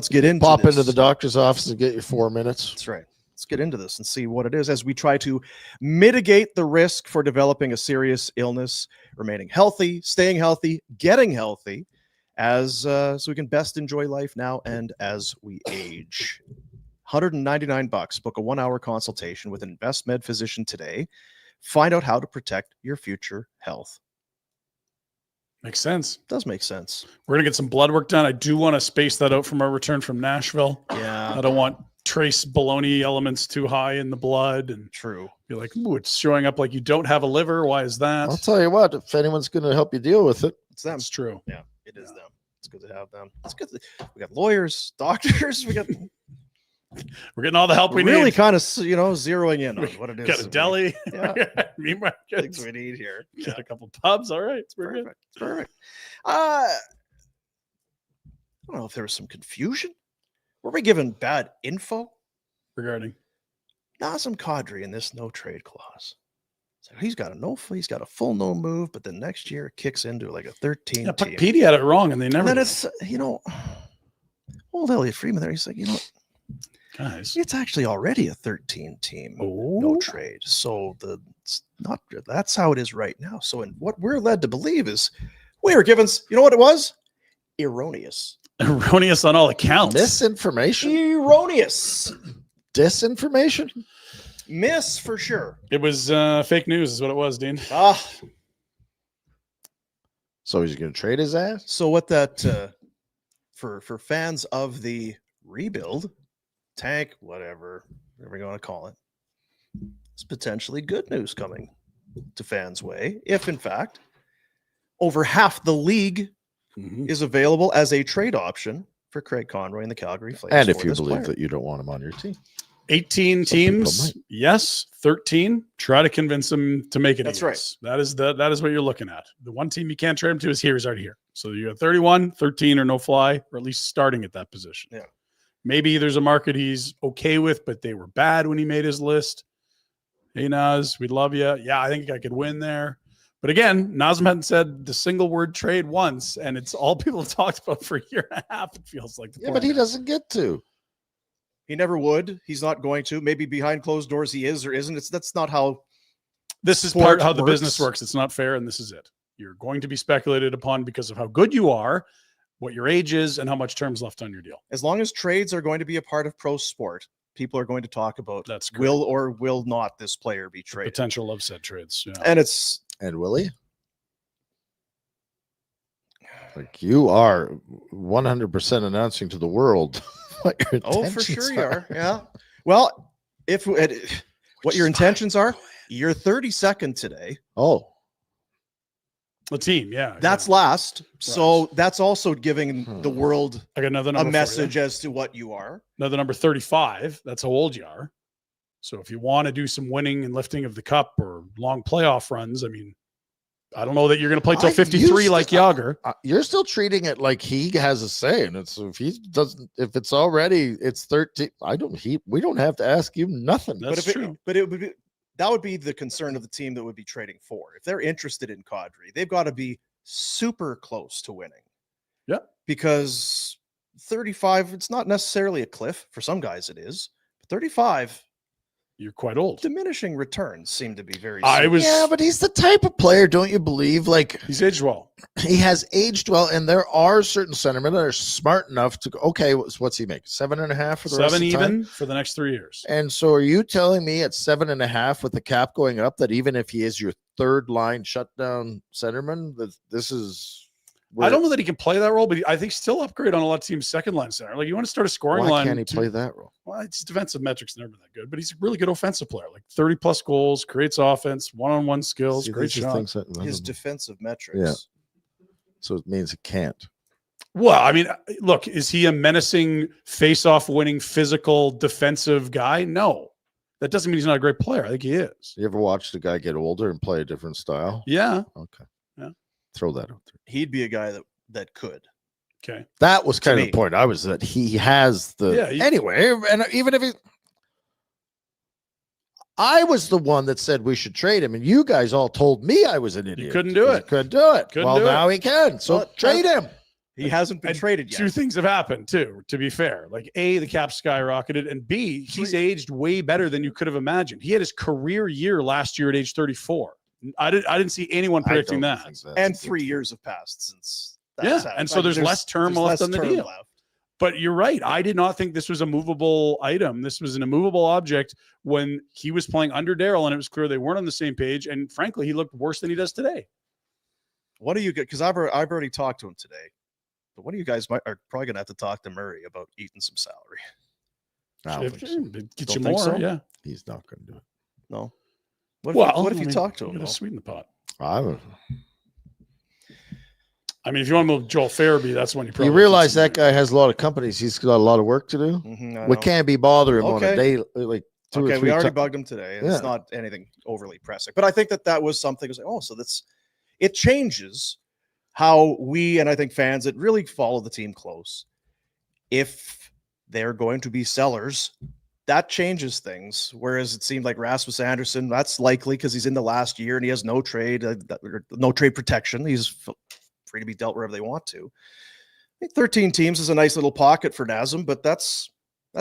get into Pop this. into the doctor's office and get your 4 minutes. That's right. Let's get into this and see what it is as we try to mitigate the risk for developing a serious illness, remaining healthy, staying healthy, getting healthy, as so we can best enjoy life now and as we age. $199. Book a 1-hour consultation with an InvestMed physician today. Find out how to protect your future health. Makes sense. Does make sense. We're gonna get some blood work done. I do want to space that out from our return from Nashville. Yeah, I don't want trace baloney elements too high in the blood and true. be like, ooh, it's showing up like you don't have a liver. Why is that? I'll tell you what, if anyone's going to help you deal with it, It's them. That's true. Yeah, it is them. It's good to have them. It's good. We got lawyers, doctors. We got. We're getting all the help we really need. kind of zeroing in on what it is. Got a deli. Yeah. Meat markets. Things we need here. Got a couple pubs. All right. We're good. Perfect. Perfect. I don't know if there was some confusion. Were we given bad info? Regarding Nazem Kadri in this no trade clause. So he's got a full no move, but then next year it kicks into like a 13 yeah, team. Petey had it wrong, and they never. And then did. it's old Elliot Freeman there. He's like, Guys. it's actually already a 13 team Oh, no trade. So it's not good. That's how it is right now. So what we're led to believe is we were given, you know what it was? Erroneous. erroneous on all accounts. misinformation, Erroneous. disinformation. Miss for sure. It was fake news, is what it was, Dean. So he's going to trade his ass. So what that for fans of the rebuild, tank, whatever we're going to call it, it's potentially good news coming to fans' way if in fact over half the league is available as a trade option for Craig Conroy and the Calgary Flames. And if for you this believe player. that you don't want him on your team, 18 Some people teams, yes. 13. Try to convince them to make it. That's yes. That is what you're looking at. The one team you can't trade him to is here. He's already here. So you got 31, 13 or no fly, or at least starting at that position. Yeah. Maybe there's a market he's okay with, but they were bad when he made his list. Hey, Naz, we'd love you. Yeah, I think I could win there. But again, Nazem hadn't said the single word trade once, and it's all people have talked about for a year and a half. It feels like. yeah, but he doesn't get to. He never would. He's not going to. Maybe behind closed doors he is or isn't. That's not how This is sport part how the works. business works. It's not fair, and this is it. You're going to be speculated upon because of how good you are, what your age is, and how much term's left on your deal. as long as trades are going to be a part of pro sport, people are going to talk about That's correct. will or will not this player be The traded. potential of said trades. Yeah. And it's And Willie, like you are 100% announcing to the world what your for intentions sure you are. Yeah. Well, if what your intentions are, you're 32nd today. Oh, The team, yeah. That's last. So that's also giving the world I got another a number for you. message as to what you are. Another number 35. That's how old you are. So if you want to do some winning and lifting of the cup or long playoff runs, I mean, I don't know that you're going to play till 53 like Yager. you're still treating it like he has a say, and it's if he doesn't, if it's already it's 13. We don't have to ask you nothing. That's true. But it would be that would be the concern of the team that would be trading for. If they're interested in Kadri, they've got to be super close to winning. Yeah. Because 35, it's not necessarily a cliff. For some guys it is. But 35, You're quite old. diminishing returns seem to be very Yeah, but he's the type of player, don't you believe? Like, He's aged well. he has aged well, and there are certain centermen that are smart enough to go, okay, what's he make? 7.5 for the rest of the time? Even for the next 3 years. And so are you telling me at 7.5 with the cap going up that even if he is your third line shutdown centerman, that this is I don't know that he can play that role, but I think still upgrade on a lot of teams' second line center. Like, you want to start a scoring why line. can't he play that role? Well, his defensive metrics never that good, but he's a really good offensive player. Like 30 plus goals, creates offense, one-on-one skills, See, great these are shot. things that- his defensive metrics. Yeah. So it means it can't. Well, I mean, look, is he a menacing, face-off winning, physical, defensive guy? No. That doesn't mean he's not a great player. I think he is. You ever watched a guy get older and play a different style? Yeah. Okay. Yeah. Throw that out there. He'd be a guy that could. Okay. That was kind of me. the point. I was that he has the anyway, and even if he I was the one that said we should trade him, and you guys all told me I was an idiot. couldn't do it. Couldn't do it. Couldn't well, do it. now he can. So Well, trade him. He hasn't been And traded yet. Two things have happened too, to be fair. Like A, the cap skyrocketed, and B, he's aged way better than you could have imagined. He had his career year last year at age 34. I didn't see anyone predicting that. And 3 years have passed since that Yeah, has happened. and so there's less term left less on the term deal. left. But you're right. I did not think this was a movable item. This was an immovable object when he was playing under Darryl, and it was clear they weren't on the same page. And frankly, he looked worse than he does today. What do you get? Because I've already talked to him today. But what do you guys are probably going to have to talk to Murray about eating some salary? I don't think so. Get Don't you think more, so? yeah. He's not going to do it. No. What if you I mean, talk to you him? gotta though? sweeten the pot. I mean, if you want to move Joel Farabee, that's when you probably You realize that guy has a lot of companies. He's got a lot of work to do. Mhm, I We know. can't be bothering him on a Okay. day like two or Okay, three we already ti- bugged him today, and Yeah. it's not anything overly pressing. But I think that was something. Like, oh, so it changes how we and I think fans that really follow the team close. If they're going to be sellers, that changes things. Whereas it seemed like Rasmus Anderson, that's likely because he's in the last year and he has no trade protection. He's free to be dealt wherever they want to. I think 13 teams is a nice little pocket for Nazem, but that's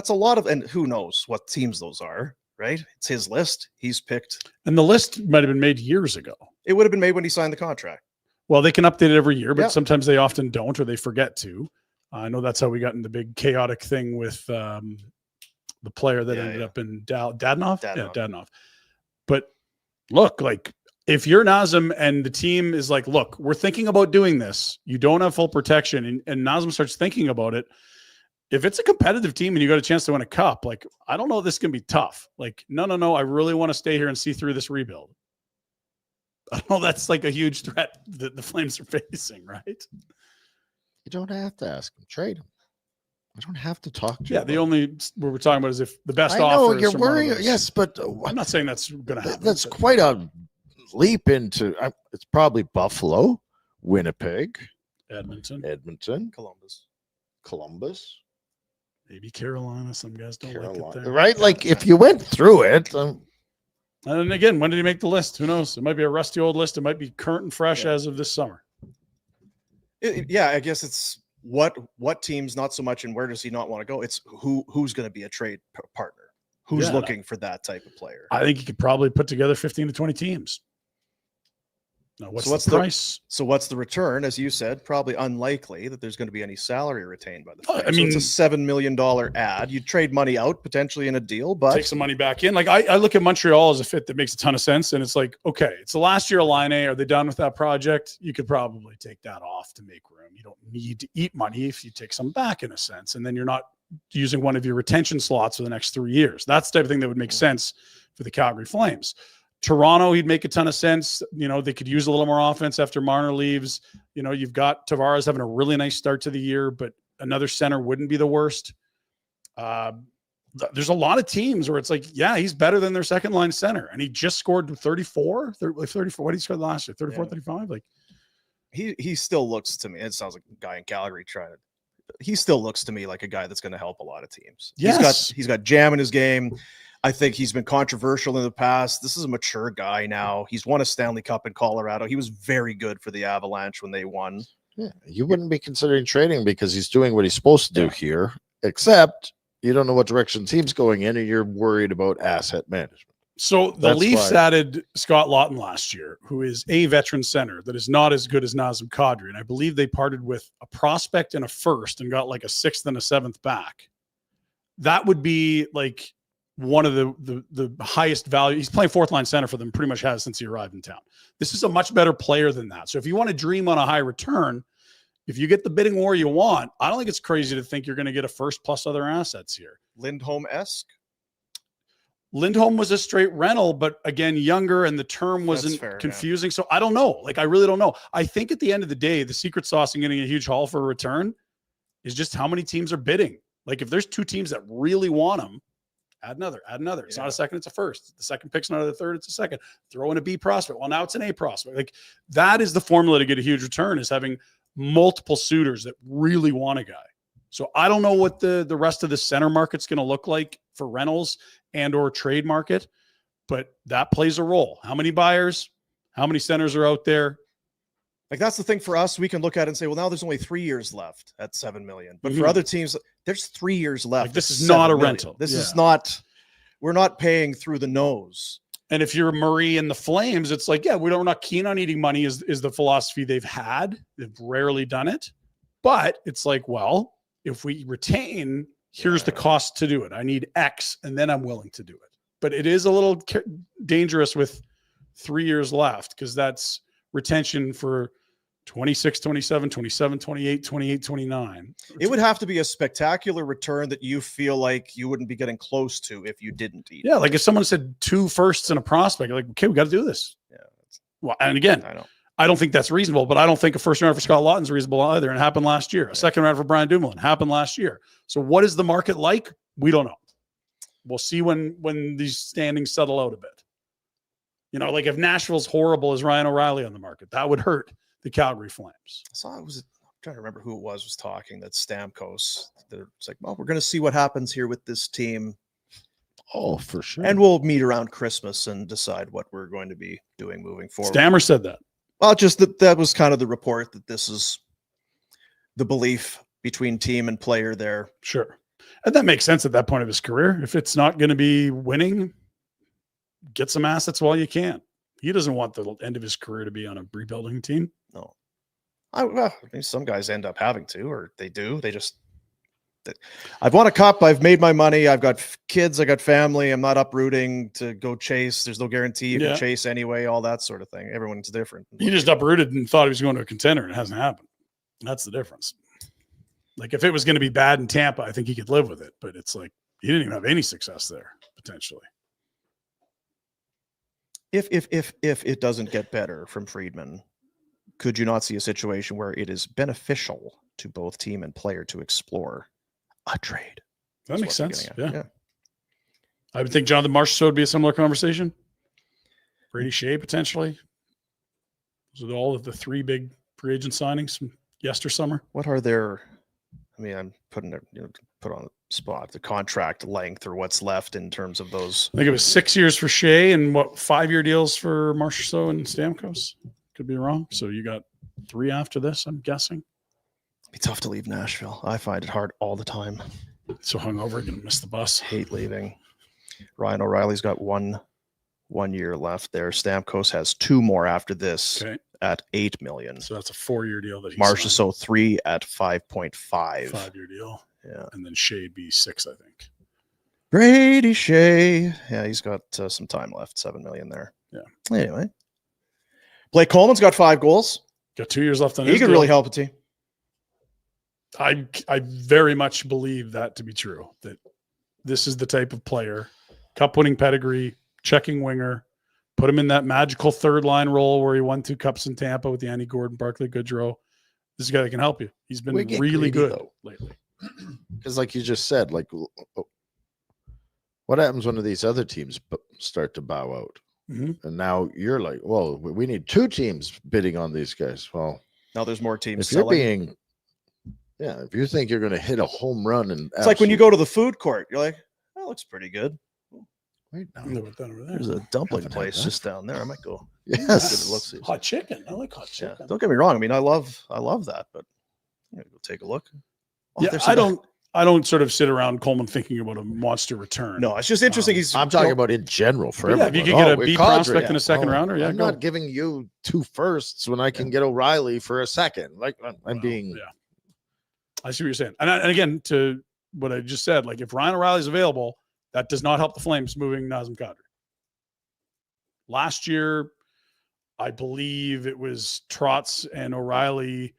a lot of, and who knows what teams those are, right? It's his list. He's picked. And the list might have been made years ago. It would have been made when he signed the contract. Well, they can update it every year, but Yeah. sometimes they often don't, or they forget to. I know that's how we got in the big chaotic thing with the player that ended up in Dadonov. Yeah, Dadonov. But look, like if you're Nazem and the team is like, look, we're thinking about doing this, you don't have full protection, and Nazem starts thinking about it. If it's a competitive team and you got a chance to win a cup, like, I don't know, this can be tough. Like, no, I really want to stay here and see through this rebuild. I don't know, that's like a huge threat that the Flames are facing, right? You don't have to ask him. Trade him. I don't have to talk to you. Yeah, the only what we're talking about is if the best I offer know is you're from one of worrying. those. Yes, but I'm not saying that's going to happen. that's but- quite a leap into. It's probably Buffalo, Winnipeg, Edmonton, Columbus, maybe Carolina. Some guys don't like it there. right? Like if you went through it, And again, when did he make the list? Who knows? It might be a rusty old list. It might be current and fresh as of this summer. Yeah, I guess it's what teams, not so much in where does he not want to go. It's who's going to be a trade partner. Who's Yeah, looking for that type of player. I think he could probably put together 15 to 20 teams. Now, what's the price? So what's the return? As you said, probably unlikely that there's going to be any salary retained by the Flames. I mean, so it's a $7 million ad. You'd trade money out potentially in a deal, but take some money back in. Like I look at Montreal as a fit that makes a ton of sense. And it's like, okay, it's the last year of Line A. Are they done with that project? You could probably take that off to make room. You don't need to eat money if you take some back in a sense. And then you're not using one of your retention slots for the next 3 years. That's the type of thing that would make sense for the Calgary Flames. Toronto, he'd make a ton of sense. You know, they could use a little more offense after Marner leaves. You know, you've got Tavares having a really nice start to the year, but another center wouldn't be the worst. There's a lot of teams where it's like, yeah, he's better than their second line center. And he just scored 34. What did he score last year? 34, 35? Like he still looks to me. It sounds like a guy in Calgary he still looks to me like a guy that's going to help a lot of teams. Yes. He's got jam in his game. I think he's been controversial in the past. This is a mature guy now. He's won a Stanley Cup in Colorado. He was very good for the Avalanche when they won. Yeah, you wouldn't be considering trading because he's doing what he's supposed to do here, except you don't know what direction the team's going in and you're worried about asset management. So the That's Leafs why. added Scott Laughton last year, who is a veteran center that is not as good as Nazem Kadri. And I believe they parted with a prospect and a first and got like a 6th and a 7th back. That would be like one of the highest value. He's playing 4th line center for them, pretty much has since he arrived in town. This is a much better player than that. So if you want to dream on a high return, if you get the bidding war you want, I don't think it's crazy to think you're going to get a first plus other assets here. Lindholm-esque? Lindholm was a straight rental, but again, younger, and the term wasn't confusing. Yeah. So I don't know. Like, I really don't know. I think at the end of the day, the secret sauce in getting a huge haul for a return is just how many teams are bidding. Like, if there's 2 teams that really want them, add another. It's not a second, it's a first. The second pick's not a third, it's a second. Throw in a B prospect. Well, now it's an A prospect. Like, that is the formula to get a huge return, is having multiple suitors that really want a guy. So I don't know what the rest of the center market's going to look like for rentals and or trade market, but that plays a role. How many buyers, how many centers are out there? Like, that's the thing for us. We can look at it and say, well, now there's only 3 years left at $7 million. But for other teams, there's 3 years left. Like, this is not a rental. This is not, we're not paying through the nose. And if you're Murray and the Flames, it's like, yeah, we're not keen on eating money is the philosophy they've had. They've rarely done it. But it's like, well, if we retain, here's the cost to do it. I need X, and then I'm willing to do it. But it is a little dangerous with 3 years left, because that's retention for 26, 27, 27, 28, 28, 29. It would have to be a spectacular return that you feel like you wouldn't be getting close to if you didn't eat. Yeah, like if someone said 2 firsts and a prospect, you're like, okay, we got to do this. Yeah. Well, and again, I don't think that's reasonable, but I don't think a first round for Scott Laughton is reasonable either. And it happened last year. A second round for Brian Dumoulin happened last year. So what is the market like? We don't know. We'll see when these standings settle out a bit. You know, like if Nashville's horrible as Ryan O'Reilly on the market, that would hurt the Calgary Flames. I'm trying to remember who it was talking, that Stamkos. It's like, well, we're going to see what happens here with this team. Oh, for sure. And we'll meet around Christmas and decide what we're going to be doing moving forward. Stammer said that. Well, just that was kind of the report, that this is the belief between team and player there. Sure. And that makes sense at that point of his career. If it's not going to be winning, get some assets while you can. He doesn't want the end of his career to be on a rebuilding team. No. I mean, some guys end up having to, or they do. I've won a cup. I've made my money. I've got kids. I got family. I'm not uprooting to go chase. There's no guarantee you can chase anyway, all that sort of thing. Everyone's different. He just uprooted and thought he was going to a contender, and it hasn't happened. That's the difference. Like, if it was going to be bad in Tampa, I think he could live with it. But it's like, he didn't even have any success there, potentially. If it doesn't get better from Friedman, could you not see a situation where it is beneficial to both team and player to explore a trade? That makes sense. Yeah. I would think Jonathan Marchessault would be a similar conversation. Brady Shea, potentially. Those are all of the 3 big free agent signings from summer. What are their, I mean, I'm putting it, to put on the spot, the contract length or what's left in terms of those. I think it was 6 years for Shea and 5-year deals for Marchessault and Stamkos. Could be wrong. So you got 3 after this, I'm guessing. It'd be tough to leave Nashville. I find it hard all the time. So hungover, gonna miss the bus. Hate leaving. Ryan O'Reilly's got one year left there. Stamkos has 2 more after this at $8 million. So that's a 4-year deal that he Marchessault 3 at 5.5. 5-year deal. Yeah. And then Shea'd be 6, I think. Brady Shea. Yeah, he's got some time left. 7 million there. Yeah. Anyway. Blake Coleman's got 5 goals. Got 2 years left on his deal. He could really help a team. I very much believe that to be true, that this is the type of player, cup-winning pedigree, checking winger, put him in that magical third line role where he won 2 cups in Tampa with Yanni Gordon, Barclay Goodrow. This is a guy that can help you. He's been really good lately. Because like you just said, like, what happens when these other teams start to bow out? Mm-hmm. And now you're like, well, we need 2 teams bidding on these guys. Well, now there's more teams if selling. If you think you're going to hit a home run, and it's like when you go to the food court, you're like, that looks pretty good. Right now. Look at that over there. There's a dumpling Haven't had place that. just down there. I might go. Yes. It looks. Hot chicken. I like hot Yeah. chicken. Don't get me wrong. I mean, I love that, but go take a look. Oh, Yeah, there's I some- don't sort of sit around Coleman thinking about a monster return. No, it's just interesting. He's. I'm talking about in general for But yeah, everyone. if you could get a with B Kadri. prospect in a second rounder, yeah, I'm go. not giving you 2 firsts when I can get O'Reilly for a second. Like I'm Well, being. Yeah, I see what you're saying. And again, to what I just said, like if Ryan O'Reilly's available, that does not help the Flames moving Nazem Kadri. Last year, I believe it was Trotz and O'Reilly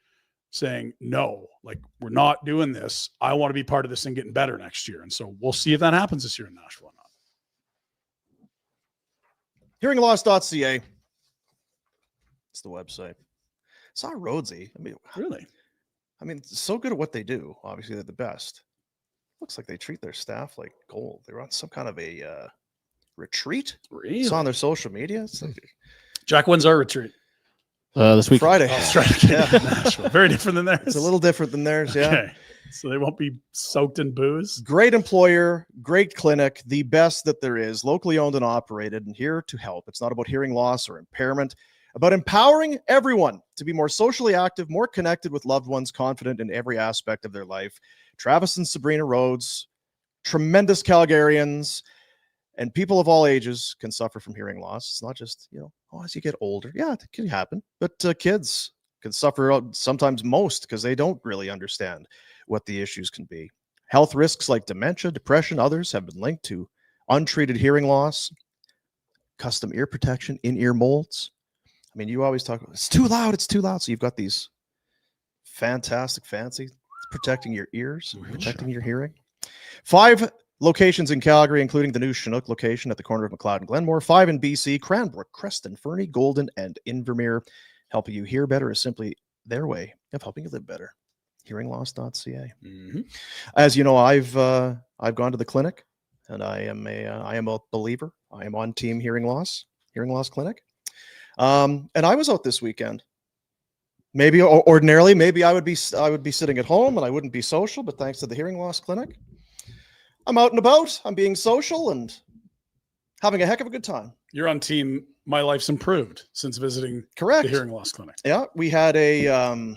saying, no, like we're not doing this. I want to be part of this and getting better next year. And so we'll see if that happens this year in Nashville or not. Hearingloss.ca. It's the website. Saw Rhodesy. Really? So good at what they do. Obviously, they're the best. Looks like they treat their staff like gold. They're on some kind of a retreat. Really? It's on their social media. It's like Jack, when's our retreat? This week. Friday. That's right. Yeah. Nashville. Very different than theirs. It's a little different than theirs. Yeah. Okay. So they won't be soaked in booze. Great employer, great clinic, the best that there is, locally owned and operated, and here to help. It's not about hearing loss or impairment, about empowering everyone to be more socially active, more connected with loved ones, confident in every aspect of their life. Travis and Sabrina Rhodes, tremendous Calgarians, and people of all ages can suffer from hearing loss. It's not just, as you get older. Yeah, it can happen. But kids can suffer sometimes most because they don't really understand what the issues can be. Health risks like dementia, depression, others have been linked to untreated hearing loss, custom ear protection, in-ear molds. I mean, you always talk about, it's too loud. So you've got these fantastic, fancy, protecting your ears, protecting your hearing. 5 locations in Calgary, including the new Chinook location at the corner of McLeod and Glenmore. 5 in BC, Cranbrook, Creston, Fernie, Golden, and Invermere. Helping you hear better is simply their way of helping you live better. Hearingloss.ca. Mm-hmm. As you know, I've gone to the clinic, and I am a believer. I am on Team Hearing Loss Clinic. And I was out this weekend. Maybe ordinarily, maybe I would be sitting at home and I wouldn't be social, but thanks to the Hearing Loss Clinic, I'm out and about. I'm being social and having a heck of a good time. You're on team My Life's Improved since visiting Correct. the Hearing Loss Clinic. Yeah, we had a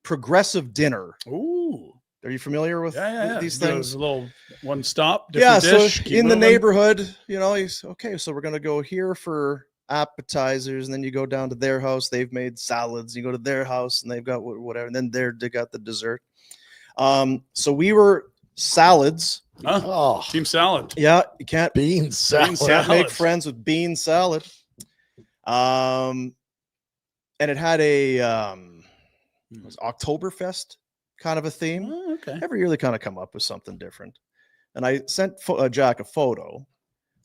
progressive dinner. Ooh. Are you familiar with these things? A little one stop, Yeah, different dish. so keep in the moving. neighborhood, he's okay. So we're going to go here for appetizers, and then you go down to their house. They've made salads. You go to their house, and they've got whatever. And then they got the dessert. So we were salads. Huh? Oh, Team salad. Yeah, you can't bean salad. can't make salad. friends with bean salad. And it had a it was Oktoberfest kind of a theme. Oh, okay. Every year they kind of come up with something different. And I sent Jack a photo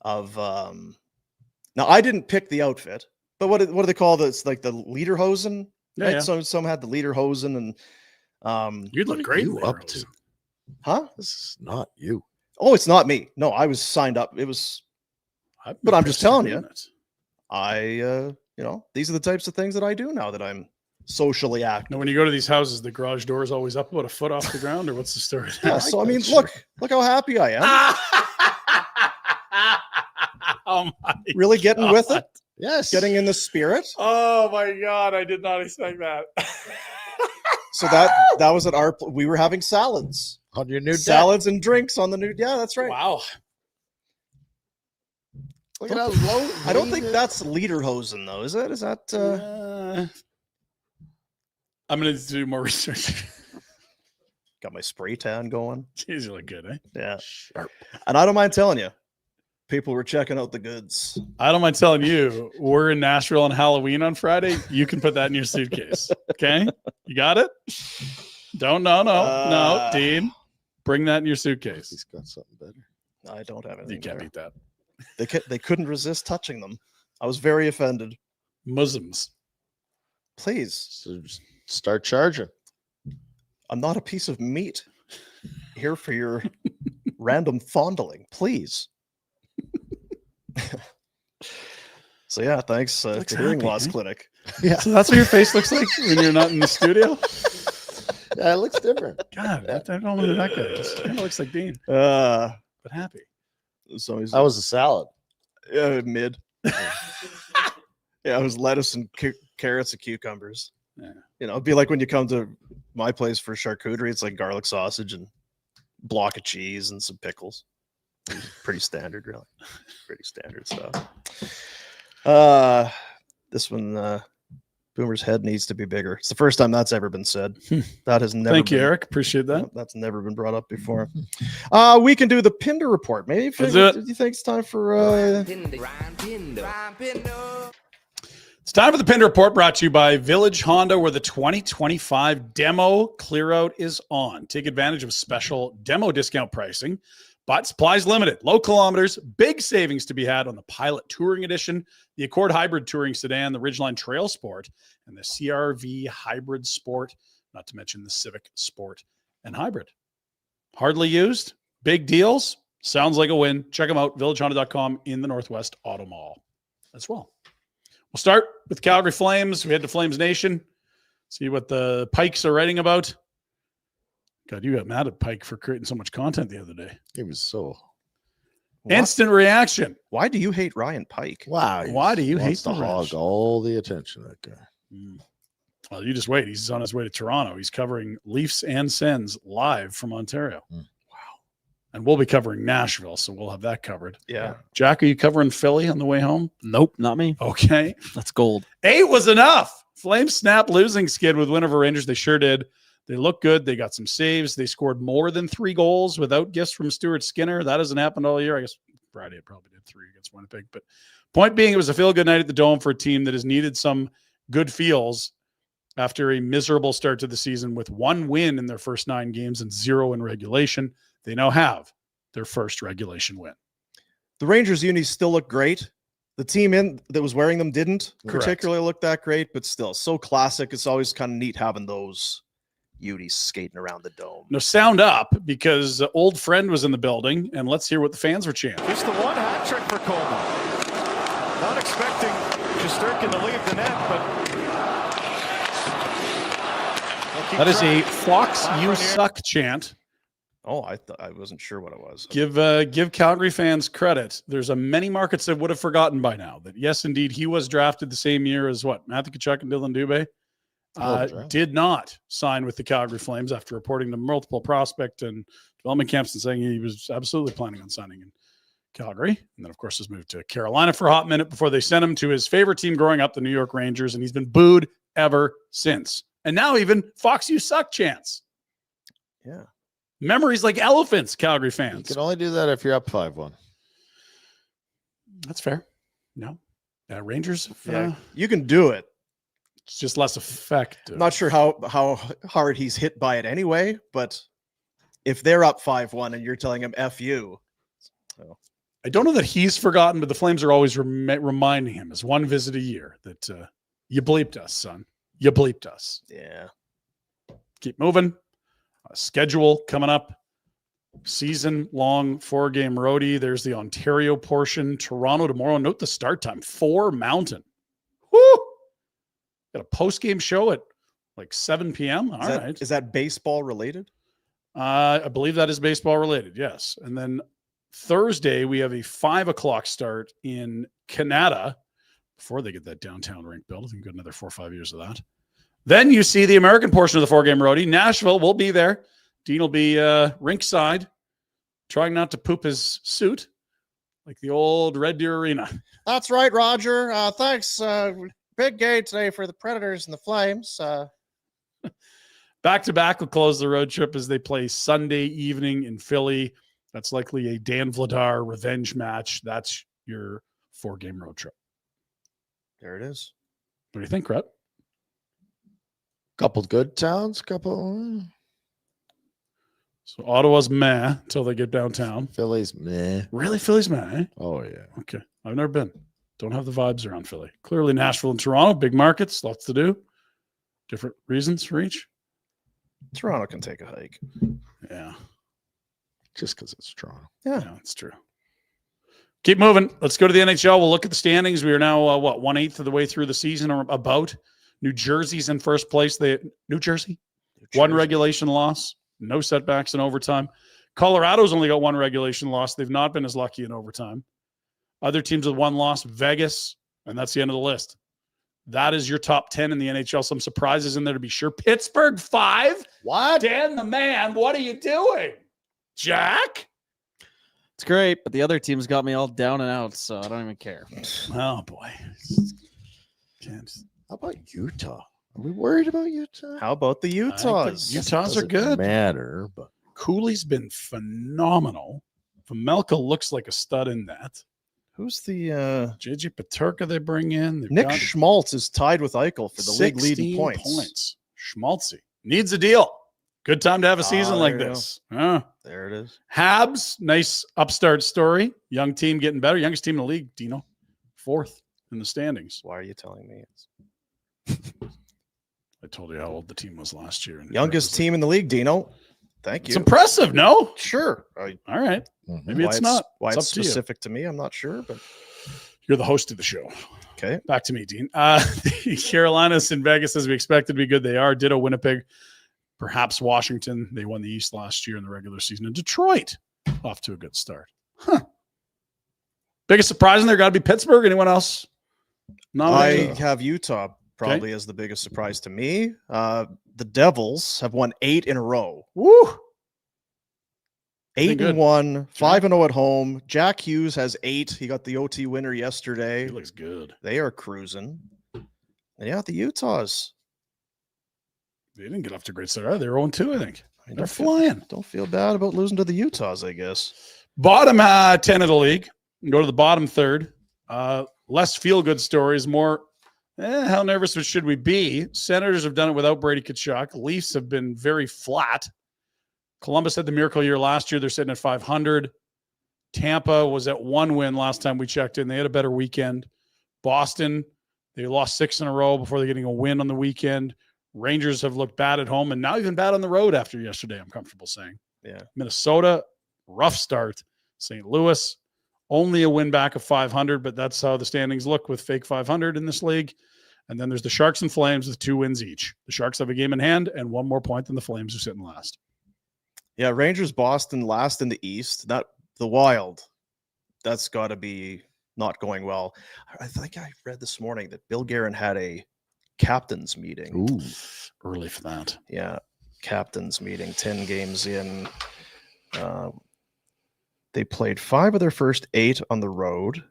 of now I didn't pick the outfit, but what do they call this? Like the lederhosen, Yeah, right? yeah. So some had the lederhosen and You'd look What are great. you in up there, to? huh? This is not you. Oh, it's not me. No, I was signed up. It was I'd be But I'm just interested telling in you. it. These are the types of things that I do now that I'm socially active. Now, when you go to these houses, the garage door is always up about a foot off the ground, or what's the story? Yeah, so I mean, look how happy I am. Oh my! Really getting with it, Yes. getting in the spirit. Oh my God! I did not expect that. So that was at our. We were having salads, on your new deck. salads and drinks on the new. Yeah, that's right. Wow! Look at how low. I don't think that's lederhosen though, is it? Is that? I'm gonna do more research. Got my spray tan going. Jeez, you look good, eh? Yeah, and I don't mind telling you, people were checking out the goods. I don't mind telling you, we're in Nashville on Halloween on Friday. You can put that in your suitcase. Okay, you got it. No, Dean, bring that in your suitcase. He's got something better. I don't have anything. You can't there. beat that. They couldn't resist touching them. I was very offended. Muslims. Please, So just start charging. I'm not a piece of meat here for your random fondling. Please. So yeah, thanks to Looks Hearing happy, Loss eh? Clinic. Yeah. So that's what your face looks like when you're not in the studio. Yeah, it looks different. God, I don't know who that guy is. Kind of looks like Dean, Uh, but happy. So he's That was a salad. mid. Yeah, it was lettuce and carrots and cucumbers. Yeah. You know, it'd be like when you come to my place for charcuterie, it's like garlic sausage and block of cheese and some pickles. Pretty standard, really. Pretty standard stuff. This one, Boomer's head needs to be bigger. It's the first time that's ever been said. That has never. Thank you, been, Eric. Appreciate that. That's never been brought up before. We can do the Pinder Report. Maybe do you think it's time for It's time for the Pinder Report, brought to you by Village Honda, where the 2025 demo clear-out is on. Take advantage of special demo discount pricing, but supplies limited. Low kilometers, big savings to be had on the Pilot Touring Edition, the Accord Hybrid Touring Sedan, the Ridgeline Trail Sport, and the CRV Hybrid Sport, not to mention the Civic Sport and Hybrid. Hardly used, big deals, sounds like a win. Check them out, villagehonda.com in the Northwest Auto Mall as well. We'll start with Calgary Flames. We head to Flames Nation, see what the Pikes are writing about. God, you got mad at Pike for creating so much content the other day. He was so. Instant reaction. Why do you hate Ryan Pike? Wow. Why do you hate the hog? Reg? All the attention, that guy. Well, you just wait. He's on his way to Toronto. He's covering Leafs and Sens live from Ontario. Wow. And we'll be covering Nashville, so we'll have that covered. Yeah. Jack, are you covering Philly on the way home? Nope, not me. Okay. That's gold. 8 was enough. Flames snap losing skid with win over Rangers. They sure did. They look good. They got some saves. They scored more than 3 goals without gifts from Stuart Skinner. That hasn't happened all year. I guess Friday it probably did 3 against Winnipeg. But point being, it was a feel-good night at the Dome for a team that has needed some good feels after a miserable start to the season with 1 win in their first 9 games and 0 in regulation. They now have their first regulation win. The Rangers unis still look great. The team that was wearing them didn't Correct. particularly look that great, but still so classic. It's always kind of neat having those unis skating around the Dome. Now sound up, because old friend was in the building, and let's hear what the fans were chanting. Just the one hat trick for Coleman. Not expecting Shesterkin to leave the net, but that is a Fox You Suck chant. Oh, I wasn't sure what it was. Give Calgary fans credit. There's many markets that would have forgotten by now that, yes, indeed, he was drafted the same year as Matthew Tkachuk and Dylan Dubé. Did not sign with the Calgary Flames after reporting to multiple prospect and development camps and saying he was absolutely planning on signing in Calgary. And then, of course, has moved to Carolina for a hot minute before they sent him to his favorite team growing up, the New York Rangers, and he's been booed ever since. And now even Fox You Suck chants. Yeah. Memories like elephants, Calgary fans. You can only do that if you're up 5-1. That's fair. No. Rangers. Yeah, you can do it. It's just less effective. I'm not sure how hard he's hit by it anyway, but if they're up 5-1 and you're telling him F you. So. I don't know that he's forgotten, but the Flames are always reminding him as one visit a year that you bleeped us, son. You bleeped us. Yeah. Keep moving. Schedule coming up. Season-long 4-game roadie. There's the Ontario portion. Toronto tomorrow. Note the start time. 4 Mountain. Woo! Got a post-game show at like 7 p.m. All right. Is that baseball related? I believe that is baseball related, yes. And then Thursday, we have a 5 o'clock start in Canada before they get that downtown rink built. I think we've got another 4 or 5 years of that. Then you see the American portion of the 4-game roadie. Nashville will be there. Dean will be rinkside, trying not to poop his suit like the old Red Deer Arena. That's right, Roger. Thanks. Big game today for the Predators and the Flames. Back-to-back will close the road trip as they play Sunday evening in Philly. That's likely a Dan Vladar revenge match. That's your 4-game road trip. There it is. What do you think, Rhett? Couple good towns, couple. So Ottawa's meh until they get downtown. Philly's meh. Really? Philly's meh, eh? Oh, yeah. Okay. I've never been. Don't have the vibes around Philly. Clearly Nashville and Toronto, big markets, lots to do. Different reasons for each. Toronto can take a hike. Yeah. Just because it's Toronto. Yeah, that's true. Keep moving. Let's go to the NHL. We'll look at the standings. We are now, 1/8 of the way through the season or about. New Jersey's in first place. New Jersey. 1 regulation loss. No setbacks in overtime. Colorado's only got one regulation loss. They've not been as lucky in overtime. Other teams with one loss, Vegas, and that's the end of the list. That is your top 10 in the NHL. Some surprises in there to be sure. Pittsburgh 5. What? Dan the man, what are you doing? Jack? It's great, but the other teams got me all down and out, so I don't even care. Oh, boy. Can't. How about Utah? Are we worried about Utah? How about the Utahs? Utahs are Doesn't good. matter, but Cooley's been phenomenal. Vamelka looks like a stud in that. Who's the JJ Peterka they bring in? They've Nick got Schmaltz is tied with Eichel for the league leading 16 points. Schmaltzy needs a deal. Good time to have a season like there you this. There it is. Habs, nice upstart story. Young team getting better. Youngest team in the league, Dino. 4th in the standings. Why are you telling me? I told you how old the team was last year. Youngest team in the league, Dino. Thank It's you. impressive, no? Sure. All right. Maybe Why it's not. Why It's it's up to you. specific to me, I'm not sure, but You're the host of the show. okay. Back to me, Dean. The Carolinas and Vegas, as we expected to be good, they are. Ditto Winnipeg. Perhaps Washington. They won the East last year in the regular season. And Detroit, off to a good start. Biggest surprise in there got to be Pittsburgh. Anyone else? I have Utah probably as the biggest surprise to me. The Devils have won 8 in a row. Woo! 8-1, 5-0 at home. Jack Hughes has 8. He got the OT winner yesterday. He looks good. They are cruising. And yeah, the Utahs. They didn't get off to a great start. They're 0-2, I think. I They're flying. Don't feel bad about losing to the Utahs, I guess. Bottom 10 of the league. Go to the bottom third. Less feel-good stories, more how nervous should we be? Senators have done it without Brady Tkachuk. Leafs have been very flat. Columbus had the miracle year last year. They're sitting at 500. Tampa was at 1 win last time we checked in. They had a better weekend. Boston, they lost 6 in a row before they're getting a win on the weekend. Rangers have looked bad at home and now even bad on the road after yesterday, I'm comfortable saying. Yeah. Minnesota, rough start. St. Louis, only a win back of 500, but that's how the standings look with fake 500 in this league. And then there's the Sharks and Flames with 2 wins each. The Sharks have a game in hand and 1 more point than the Flames, who are sitting last. Yeah, Rangers, Boston last in the East. Not the Wild. That's got to be not going well. I think I read this morning that Bill Guerin had a captain's meeting. ooh, Early for that. Yeah, captain's meeting, 10 games in. They played 5 of their first 8 on the road,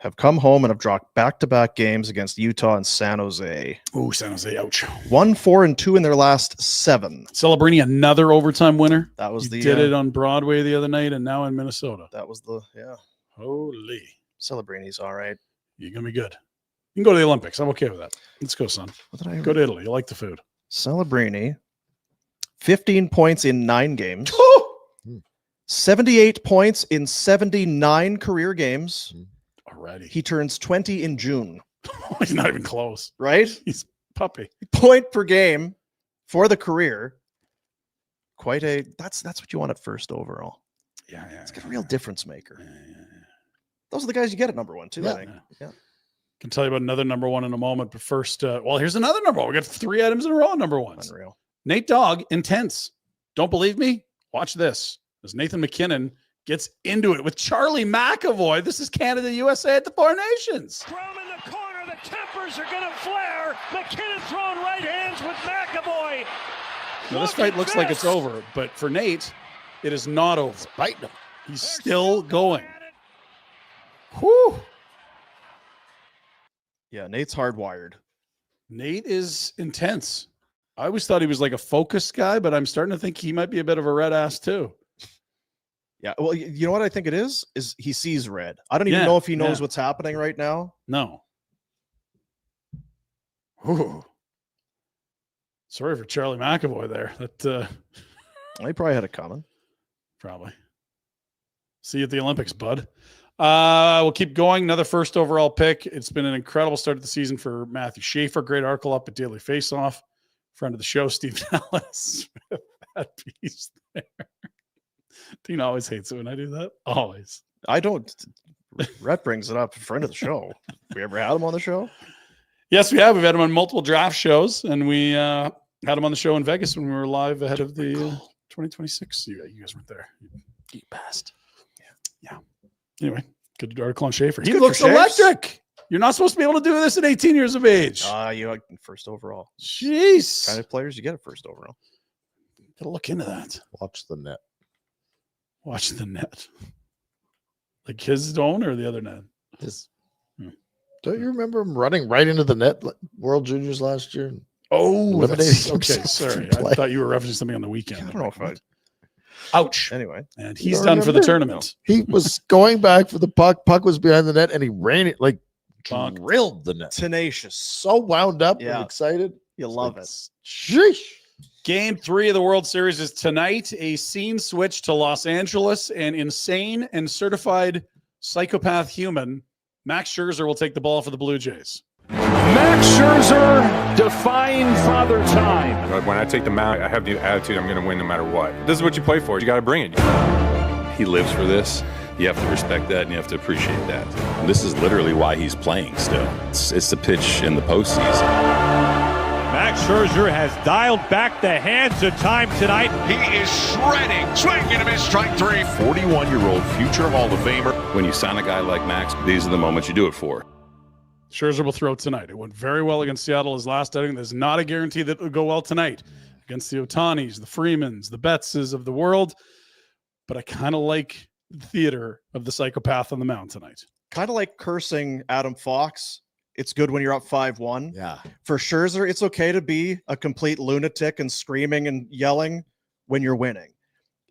have come home and have dropped back-to-back games against Utah and San Jose. Ooh, San Jose, ouch. 1-4-2 in their last 7. Celebrini, another overtime winner. That was He the did it on Broadway the other night and now in Minnesota. That was the Holy. Celebrini's all right. You're going to be good. You can go to the Olympics. I'm okay with that. Let's go, son. What did I Go to Italy. You like the food. Celebrini, 15 points in 9 games. 78 points in 79 career games. Already. He turns 20 in June, He's not even close. right? He's puppy. Point per game for the career. That's what you want at first overall. Yeah. It's a real difference maker. Yeah. Those are the guys you get at number 1 too, Yeah. I think. Yeah. Can tell you about another number 1 in a moment, but first, here's another number 1. We got 3 items in a row, number 1s. Unreal. Nate Dogg, intense. Don't believe me? Watch this. As Nathan McKinnon gets into it with Charlie McAvoy. This is Canada, USA at the Four Nations. Thrown in the corner. The tempers are going to flare. McKinnon throwing right hands with McAvoy. Now, this fight looks like it's over, but for Nate, it is not over. biting him. He's still going. Whew. Yeah, Nate's hardwired. Nate is intense. I always thought he was like a focused guy, but I'm starting to think he might be a bit of a red ass too. Yeah, well, you know what I think it is he sees red. I don't even Yeah, know if he knows yeah. what's happening right now. No. Ooh. Sorry for Charlie McAvoy there. That He probably had it coming. probably. See you at the Olympics, bud. We'll keep going. Another first overall pick. It's been an incredible start to the season for Matthew Schaefer. Great article up at Daily Faceoff. Friend of the show, Steve Ellis. That piece there. Dean always hates it when I do that. Always. I don't. Rhett brings it up. Friend of the show. We ever had him on the show? Yes, we have. We've had him on multiple draft shows, and we had him on the show in Vegas when we were live ahead of the 2026. You guys weren't there. You passed. Yeah. Anyway, good article on Schaefer. He good looks for Schaefer. electric. You're not supposed to be able to do this at 18 years of age. You like first overall. Jeez. Kind of players you get at first overall. Gotta look into that. Watch the net. Watch the net. Like his own or the other net? Don't you remember him running right into the net, like World Juniors last year? Oh, Eliminating okay. himself Sorry. from I play. thought you were referencing something on the weekend. I don't know if I. Ouch. Anyway, And he's don't done for the remember? tournament. He was going back for the puck. Puck was behind the net, and he ran it like Bonk. drilled the net. tenacious. So wound up Yeah. and excited. You love it. Sheesh. Game 3 of the World Series is tonight. A scene switch to Los Angeles, and insane and certified psychopath human Max Scherzer will take the ball for the Blue Jays. Max Scherzer defying father time. When I take the mound, I have the attitude I'm going to win no matter what. This is what you play for. You got to bring it. He lives for this. You have to respect that and you have to appreciate that. And this is literally why he's playing still. It's the pitch in the postseason. Max Scherzer has dialed back the hands of time tonight. He is shredding, swinging him his strike 3. 41-year-old future Hall of Famer. When you sign a guy like Max, these are the moments you do it for. Scherzer will throw tonight. It went very well against Seattle his last outing. There's not a guarantee that it will go well tonight against the Otanis, the Freemans, the Bettses of the world. But I kind of like the theater of the psychopath on the mound tonight. Kind of like cursing Adam Fox. It's good when you're up 5-1. Yeah. For Scherzer, it's okay to be a complete lunatic and screaming and yelling when you're winning.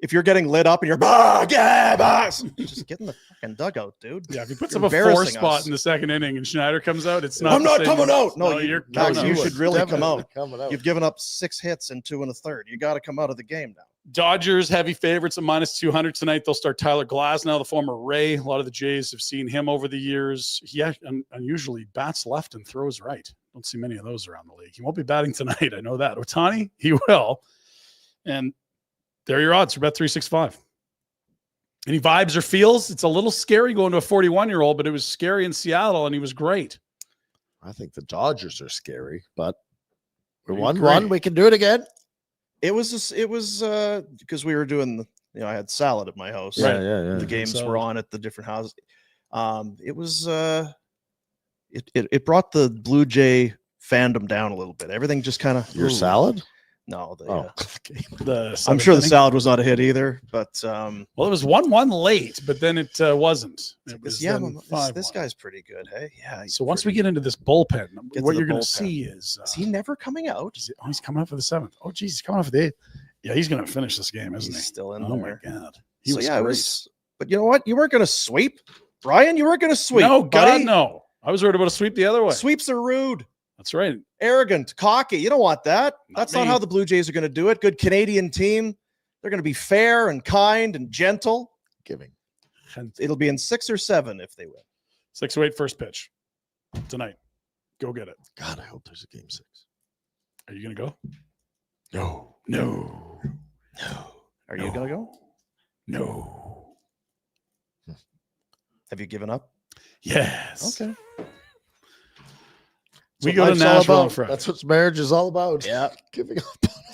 If you're getting lit up and you're just get in the fucking dugout, dude. Yeah, if he puts You're up a 4 embarrassing spot us. in the second inning and Schneider comes out, it's not. I'm the not same. coming out. No, you're Max, coming you out. should really come Definitely out. coming out. You've given up 6 hits and 2 in the third. You got to come out of the game now. Dodgers heavy favorites at -200 tonight. They'll start Tyler Glasnow, the former Ray. A lot of the Jays have seen him over the years. He unusually bats left and throws right. Don't see many of those around the league. He won't be batting tonight. I know that. Ohtani, he will. And there are your odds for Bet365. Any vibes or feels? It's a little scary going to a 41-year-old, but it was scary in Seattle, and he was great. I think the Dodgers are scary, but we I won agree. one. We can do it again. It was because we were doing I had salad at my house. Right. Yeah. The games Salad. were on at the different houses. It was it brought the Blue Jay fandom down a little bit. Everything just kind of Your salad? No, Okay. I'm sure the salad was not a hit either, but Well, it was 1-1 late, but then it wasn't. It was then 5-1. this guy's pretty good. Hey, yeah. So once we get into this bullpen, Get what to the you're going to bullpen. see is he never coming out? he's coming up for the 7th. Oh, geez, he's coming up for the 8th. Yeah, he's going to finish this game, isn't He's he? still in Oh there. my God, So, was yeah, it great. was. But you know what? You weren't going to sweep, Brian. You weren't going to sweep. No, buddy. God, no. I was worried about a sweep the other way. Sweeps are rude, That's right. arrogant, cocky. You don't want that. Not That's me. not how the Blue Jays are going to do it. Good Canadian team. They're going to be fair and kind and gentle. Giving. It'll be in 6 or 7 if they win. 6-8 first pitch tonight. Go get it. God, I hope there's a game 6. Are you going to go? No. Are you going to go? No. Have you given up? Yes. Okay. We That's go what to life's all Nashville on about. Friday. That's what marriage is all about. Yeah. Giving up.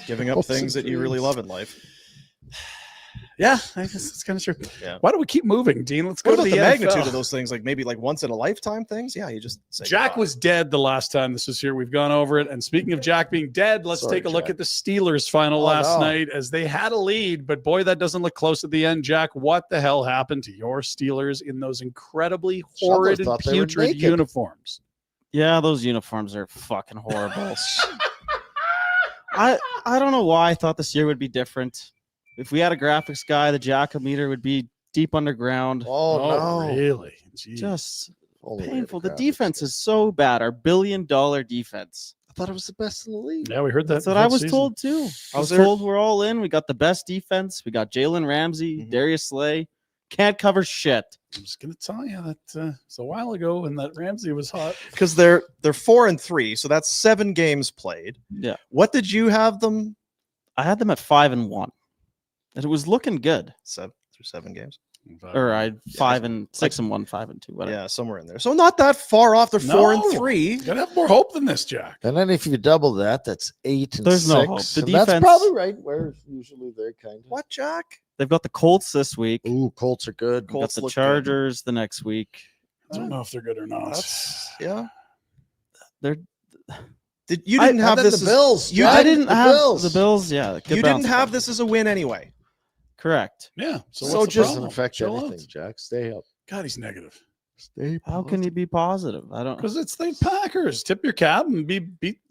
Giving up Hopes things and that you really dreams. love in life. Yeah, I guess that's kind of true. Yeah. Why don't we keep moving, Dean? Let's go What to about the the magnitude NFL. of those things? Like maybe like once in a lifetime things? Yeah, you just say Jack goodbye. was dead the last time this was here. We've gone over it. And speaking of Jack being dead, let's Sorry, take a look Jack. at the Steelers final Oh, last no. night as they had a lead, but boy, that doesn't look close at the end. Jack, what the hell happened to your Steelers in those incredibly horrid and thought they were putrid naked. uniforms? Yeah, those uniforms are fucking horrible. I don't know why I thought this year would be different. If we had a graphics guy, the Jackometer would be deep underground. Oh, no. Really? Jeez. Just Holy painful. The graphics defense guy. is so bad. Our $1 billion defense. I thought it was the best in the league. Yeah, we heard that. That's what the I whole was season. told too. I was there- told we're all in. We got the best defense. We got Jalen Ramsey, Mhm. Darius Slay. Can't cover shit. I'm just going to tell you that it's a while ago and that Ramsey was hot. because they're 4-3, so that's 7 games played. Yeah. What did you have them? I had them at 5-1. And it was looking good. 7 games. Or 5-6-1, 5-2, whatever. Yeah, somewhere in there. So not that far off. They're 4-3. Gotta have more hope than this, Jack. And then if you double that, that's 8 and There's 6. no hope. The And that's defense- probably right where usually they're kind of. What, Jack? They've got the Colts this week. Ooh, Colts are good. They've got Colts the look Chargers the next week. I don't know if they're good or not. Yeah. They're. You didn't have this the as, Bills. you I didn't didn't have the Bills. Yeah, good you bounce didn't have back. this as a win anyway. Correct. Yeah. So So what's the just problem? doesn't affect Chill anything, out. Jack. Stay up. God, he's negative. Stay. How can you be positive? I don't. Because it's the Packers. Tip your cap and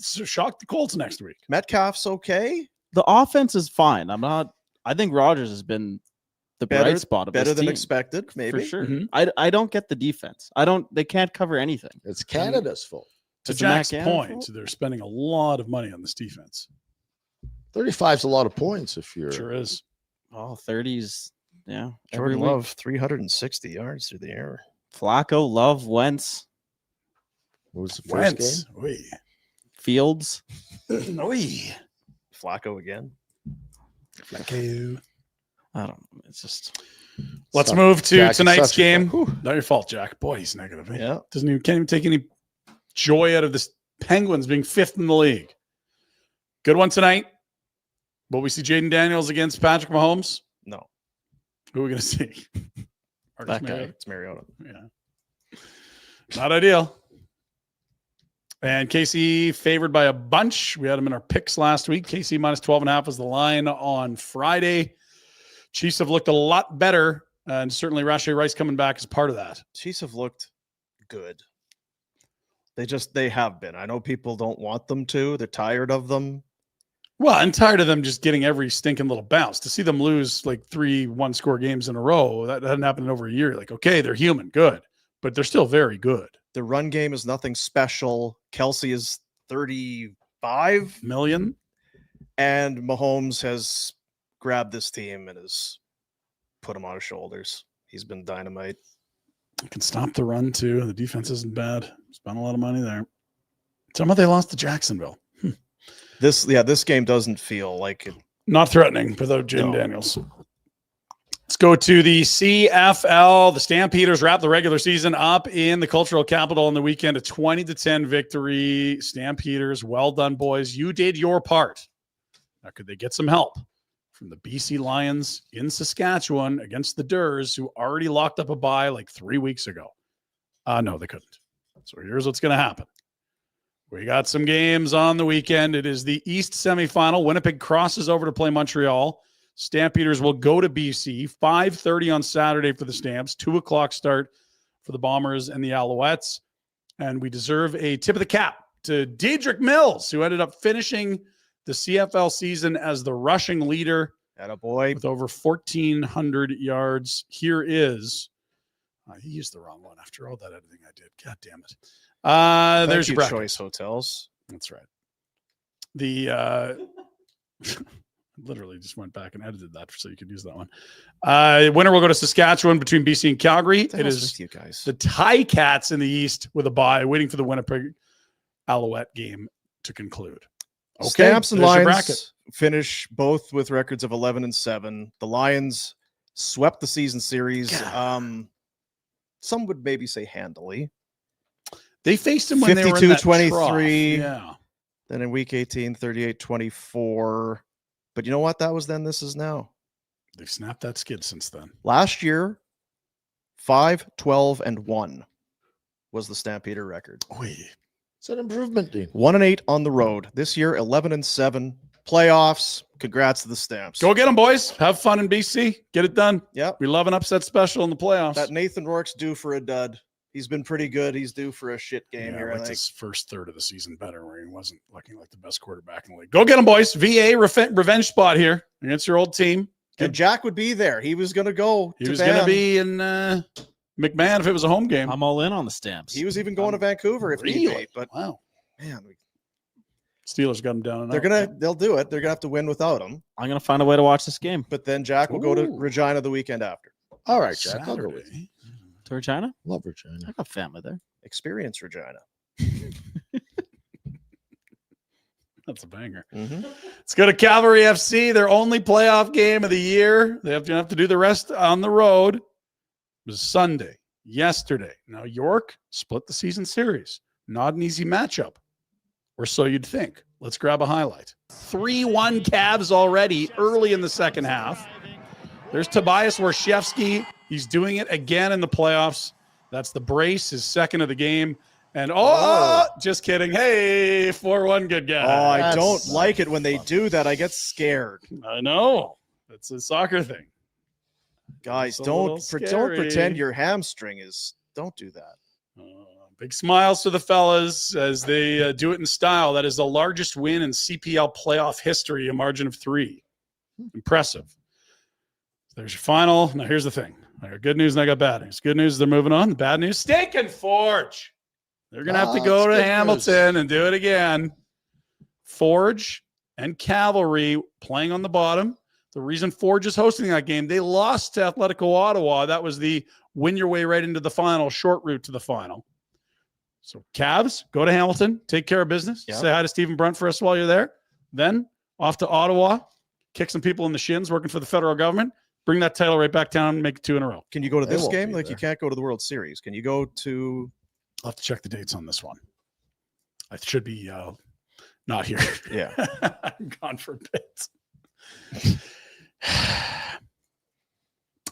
shock the Colts next week. Metcalf's okay. The offense is fine. I think Rodgers has been the bright spot of better this than team, expected, maybe. for sure. Mhm. I don't get the defense. They can't cover anything. It's Canada's fault. To Is the Matt Jack's Canada point, fault? they're spending a lot of money on this defense. 35's a lot of points if you're. Sure is. Oh, 30s. Yeah. Jordan every week. Love, 360 yards through the air. Flacco, Love, Wentz, What was the first Wentz. game? Oy. Fields. Oy. Flacco again. Flacco. I don't know. It's just Let's Suck. move to Jack, it's tonight's such a game. fun- Not your fault, Jack. Boy, he's negative. Eh? Yeah. Can't even take any joy out of this Penguins being 5th in the league. Good one tonight. Will we see Jaden Daniels against Patrick Mahomes? No. Who are we going to see? Marcus That guy. Mariota? It's Mariota. Yeah. Not ideal. And KC favored by a bunch. We had them in our picks last week. KC minus 12.5 was the line on Friday. Chiefs have looked a lot better, and certainly Rashee Rice coming back is part of that. Chiefs have looked good. They have been. I know people don't want them to. They're tired of them. Well, I'm tired of them just getting every stinking little bounce. To see them lose like 3 one-score games in a row, that hadn't happened in over a year. Like, okay, they're human, good, but they're still very good. The run game is nothing special. Kelsey is 35 million. And Mahomes has grabbed this team and has put him on his shoulders. He's been dynamite. Can stop the run, too. The defense isn't bad. Spent a lot of money there. Somehow they lost to Jacksonville. This game doesn't feel like it. Not threatening without Jaden Daniels. Let's go to the CFL. The Stampeders wrap the regular season up in the Cultural Capital on the weekend. A 20-10 victory. Stampeders, well done, boys. You did your part. Now, could they get some help from the BC Lions in Saskatchewan against the Durs, who already locked up a bye like 3 weeks ago? No, they couldn't. So here's what's going to happen. We got some games on the weekend. It is the East semifinal. Winnipeg crosses over to play Montreal. Stampeders will go to BC. 5:30 on Saturday for the Stamps. 2 o'clock start for the Bombers and the Alouettes. And we deserve a tip of the cap to Dedrick Mills, who ended up finishing the CFL season as the rushing leader. Attaboy. With over 1,400 yards. Here is, he used the wrong one after all that editing I did. God damn it. There's your bracket. Choice Hotels. That's right. The literally just went back and edited that so you could use that one. Winner will go to Saskatchewan between BC and Calgary. It is you guys. the Ticats in the East with a bye, waiting for the Winnipeg Alouette game to conclude. Okay, Stamps and there's your Lions bracket. finish both with records of 11-7. The Lions swept the season series. Some would maybe say handily. They faced him when they were in that 52-23. trough. Yeah. Then in week 18, 38-24. But you know what? That was then. This is now. They've snapped that skid since then. Last year, 5-12-1 was the Stampeder record. It's an improvement, Dean. 1-8 on the road. This year, 11-7. Playoffs. Congrats to the Stamps. Go get them, boys. Have fun in BC. Get it done. Yep. We love an upset special in the playoffs. That Nathan Rourke's due for a dud. He's been pretty good. He's due for a shit game here, I liked think. his first third of the season better, where he wasn't looking like the best quarterback in the league. Go get him, boys. VA revenge spot here against your old team. And Jack would be there. He was going to go. He was going to be in McMahon if it was a home game. I'm all in on the Stamps. He was even going to Vancouver if Really? need be. But wow, man, Steelers got him down and they'll do it. They're gonna have to win without him. I'm gonna find a way to watch this game. But then Jack will go to Regina the weekend after. All right, Jack. I'll go with you. To Regina? Love Regina. I got family there. Experience Regina. That's a banger. Mm-hmm. Let's go to Cavalry FC, their only playoff game of the year. They have to do the rest on the road. was Sunday, yesterday. Now, York split the season series. Not an easy matchup, or so you'd think. Let's grab a highlight. 3-1 Cavs already early in the second half. There's Tobias Warshevsky. He's doing it again in the playoffs. That's the brace, his second of the game. And just kidding. Hey, 4-1 good guy. Oh, I don't like it when they do that. I get scared. I know. It's a soccer thing. Guys, don't pretend your hamstring is. Don't do that. Big smiles to the fellas as they do it in style. That is the largest win in CPL playoff history, a margin of 3. Impressive. There's your final. Now, here's the thing. I got good news and I got bad news. Good news, they're moving on. The bad news, Steak and Forge. They're going to have to go to Hamilton and do it again. Forge and Cavalry playing on the bottom. The reason Forge is hosting that game, they lost to Atletico Ottawa. That was the win your way right into the final, short route to the final. So Cavs, go to Hamilton, take care of business. Yep. Say hi to Stephen Brunt for us while you're there. Then off to Ottawa, kick some people in the shins working for the federal government. Bring that title right back down and make it 2 in a row. Can you go to this game? Like, you can't go to the World Series. Can you go to... I'll have to check the dates on this one. I should be not here. Yeah. I'm gone for a bit.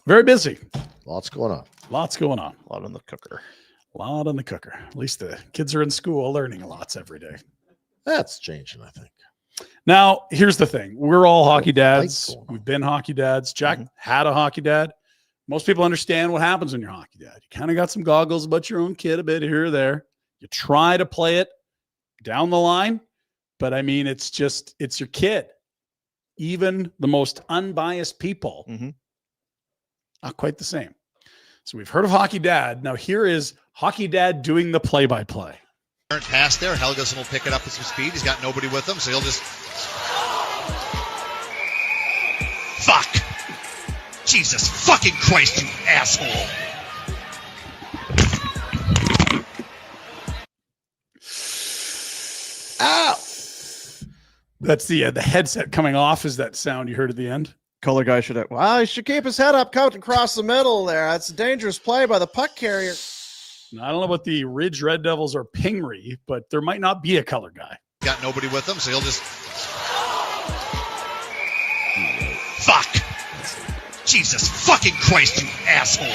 Very busy. Lots going on. Lots going on. A lot on the cooker. A lot on the cooker. At least the kids are in school learning lots every day. That's changing, I think. Now, here's the thing. We're all hockey dads. We've been hockey dads. Jack had a hockey dad. Most people understand what happens when you're a hockey dad. You kind of got some goggles about your own kid a bit here or there. You try to play it down the line, but I mean, it's your kid. Even the most unbiased people, not quite the same. So we've heard of hockey dad. Now here is hockey dad doing the play-by-play. Pass there. Helgeson will pick it up with some speed. He's got nobody with him, so he'll just... Fuck! Jesus fucking Christ, you asshole! Ow! That's the headset coming off. Is that sound you heard at the end? Color guy should have. Well, he should keep his head up, coat across the middle there. That's a dangerous play by the puck carrier. Now, I don't know about the Ridge Red Devils or Pingree, but there might not be a color guy. Got nobody with him, so he'll just... Fuck! Jesus fucking Christ, you asshole!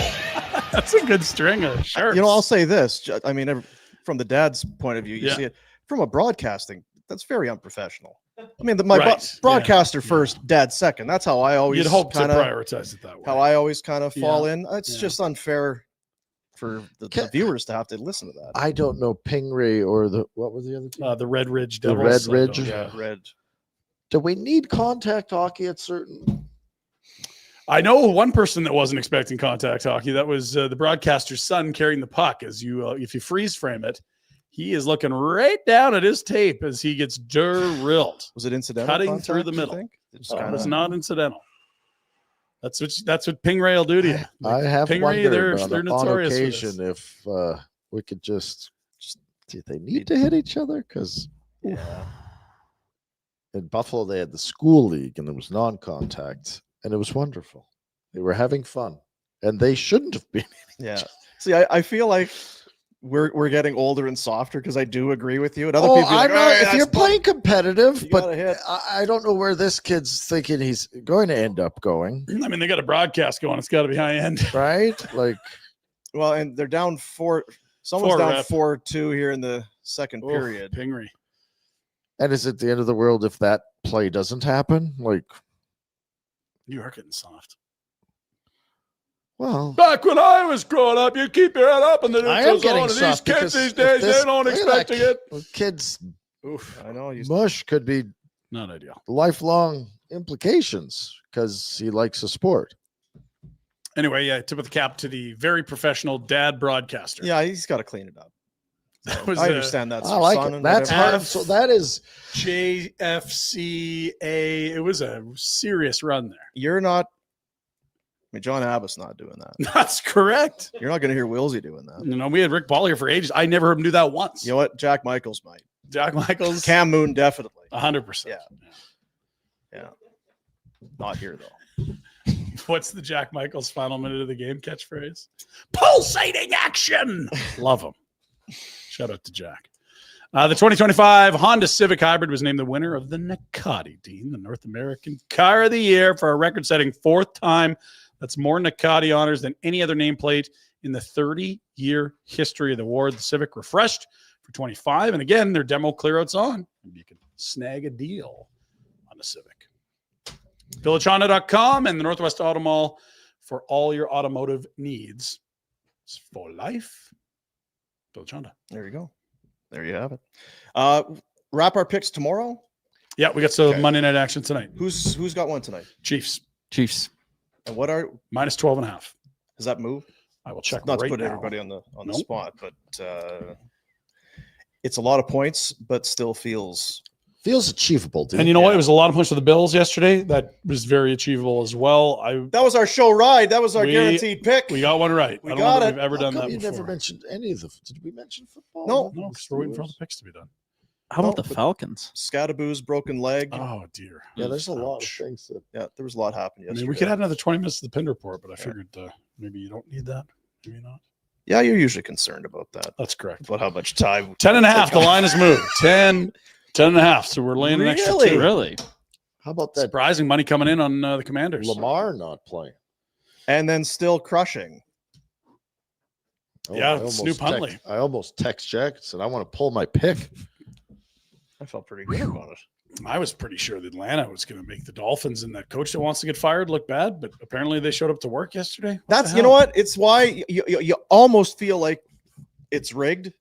That's a good string of shirts. You know, I'll say this. I mean, from the dad's point of view, you see it. From a broadcasting, that's very unprofessional. I mean, broadcaster first, dad second. That's how I always... You'd hope to prioritize it that way. How I always kind of fall in. It's just unfair for the viewers to have to listen to that. I don't know Pingree or what was the other team? The Red Ridge the Devils. Red Ridge. Yeah, Red. Do we need contact hockey at certain... I know one person that wasn't expecting contact hockey. That was the broadcaster's son carrying the puck. As you, if you freeze frame it, he is looking right down at his tape as he gets drilled. Was it incidental? Cutting contact, through the middle. It was not incidental. That's what Pingree will do to you. I have Pingree, wondered they're notorious on occasion for this. if we could just do they need to hit each other? Because in Buffalo they had the school league and it was non-contact. And it was wonderful. They were having fun, and they shouldn't have been. Yeah. See, I feel like we're getting older and softer because I do agree with you. And other people, I know if you're playing competitive, you but I don't know where this kid's thinking he's going to end up going. I mean, they got a broadcast going. It's got to be high end, right? Like, well, and they're down 4. Someone's down 4-2 here in the second period. Pingree. And is it the end of the world if that play doesn't happen? Like. You are getting soft. Well, back when I was growing up, you keep your head up and then it goes on. And these kids these days, they don't expect it. Kids, I know. Mush could be not ideal. Lifelong implications because he likes a sport. Anyway, tip of the cap to the very professional dad broadcaster. Yeah, he's got to clean it up. I understand that. I like it. That's hard. So that is JFCA. It was a serious run there. You're not. I mean, John Abbott not doing that. That's correct. You're not going to hear Wilsey doing that. You know, we had Rick Ball here for ages. I never heard him do that once. You know what? Jack Michaels might. Jack Michaels. Cam Moon definitely. 100%. Yeah. Not here though. What's the Jack Michaels final minute of the game catchphrase? Pulsating action. Love him. Shout out to Jack. The 2025 Honda Civic Hybrid was named the winner of the Nakati Dean, the North American Car of the Year, for a record-setting 4th time. That's more Nakati honors than any other nameplate in the 30-year history of the award. The Civic refreshed for 25, and again, their demo clearout's on. You can snag a deal on the Civic. VillageHonda.com and the Northwest Auto Mall for all your automotive needs. It's for life. Village Honda. There you go. There you have it. Wrap our picks tomorrow. Yeah, we got some Monday night action tonight. Who's got one tonight? Chiefs. And what are minus 12.5? Has that moved? I will check. Not right to put now. everybody on the spot, but it's a lot of points, but still feels achievable, dude. And you know what? It was a lot of points for the Bills yesterday. That was very achievable as well. That was our show ride. That was our guaranteed pick. We got one right. We I don't got know it. if we've ever done that You before. never mentioned any of the. Did we mention football? No, because we're waiting for all the picks to be done. How about the Falcons? Scadaboo's broken leg. Oh dear. Yeah, there's a lot of things that. Yeah, there was a lot happening I yesterday. mean, we could add another 20 minutes to the Pinder Report, but I figured maybe you don't need that. Maybe not. Yeah, you're usually concerned about that. That's correct. About how much time. 10.5. The line has moved. 10.5. So we're laying an extra 2. Really? How about that? Surprising money coming in on the Commanders. Lamar not playing. And then still crushing. Yeah, Snoop Huntley. I almost text Jack and said, I want to pull my pick. I felt pretty good about it. I was pretty sure that Atlanta was going to make the Dolphins and that coach that wants to get fired look bad, but apparently they showed up to work yesterday. That's, you know what? It's why you almost feel like it's rigged.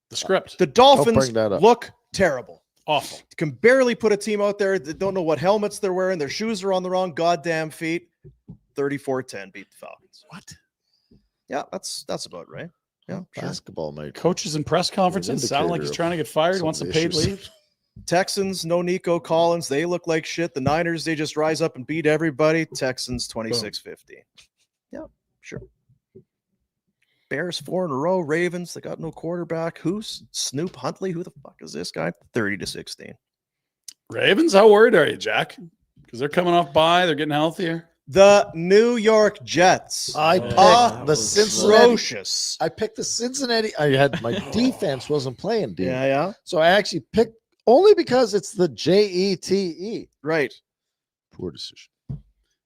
The script. The Dolphins look terrible. Awful. You can barely put a team out there that don't know what helmets they're wearing. Their shoes are on the wrong goddamn feet. 34-10 beat the Falcons. What? Yeah, that's about right. Yeah, basketball, mate. Coaches in press conferences sound like he's trying to get fired. He wants a paid leave. Texans, no Nico Collins. They look like shit. The Niners, they just rise up and beat everybody. Texans, 26-15. Yeah, sure. Bears, 4 in a row. Ravens, they got no quarterback. Who's Snoop Huntley? Who the fuck is this guy? 30-16. Ravens, how worried are you, Jack? Because they're coming off bye. They're getting healthier. The New York Jets. I picked the Cincinnati. Atrocious. I picked the Cincinnati. I had my defense wasn't playing, dude. Yeah. So I actually picked only because it's the JETE. Right. Poor decision.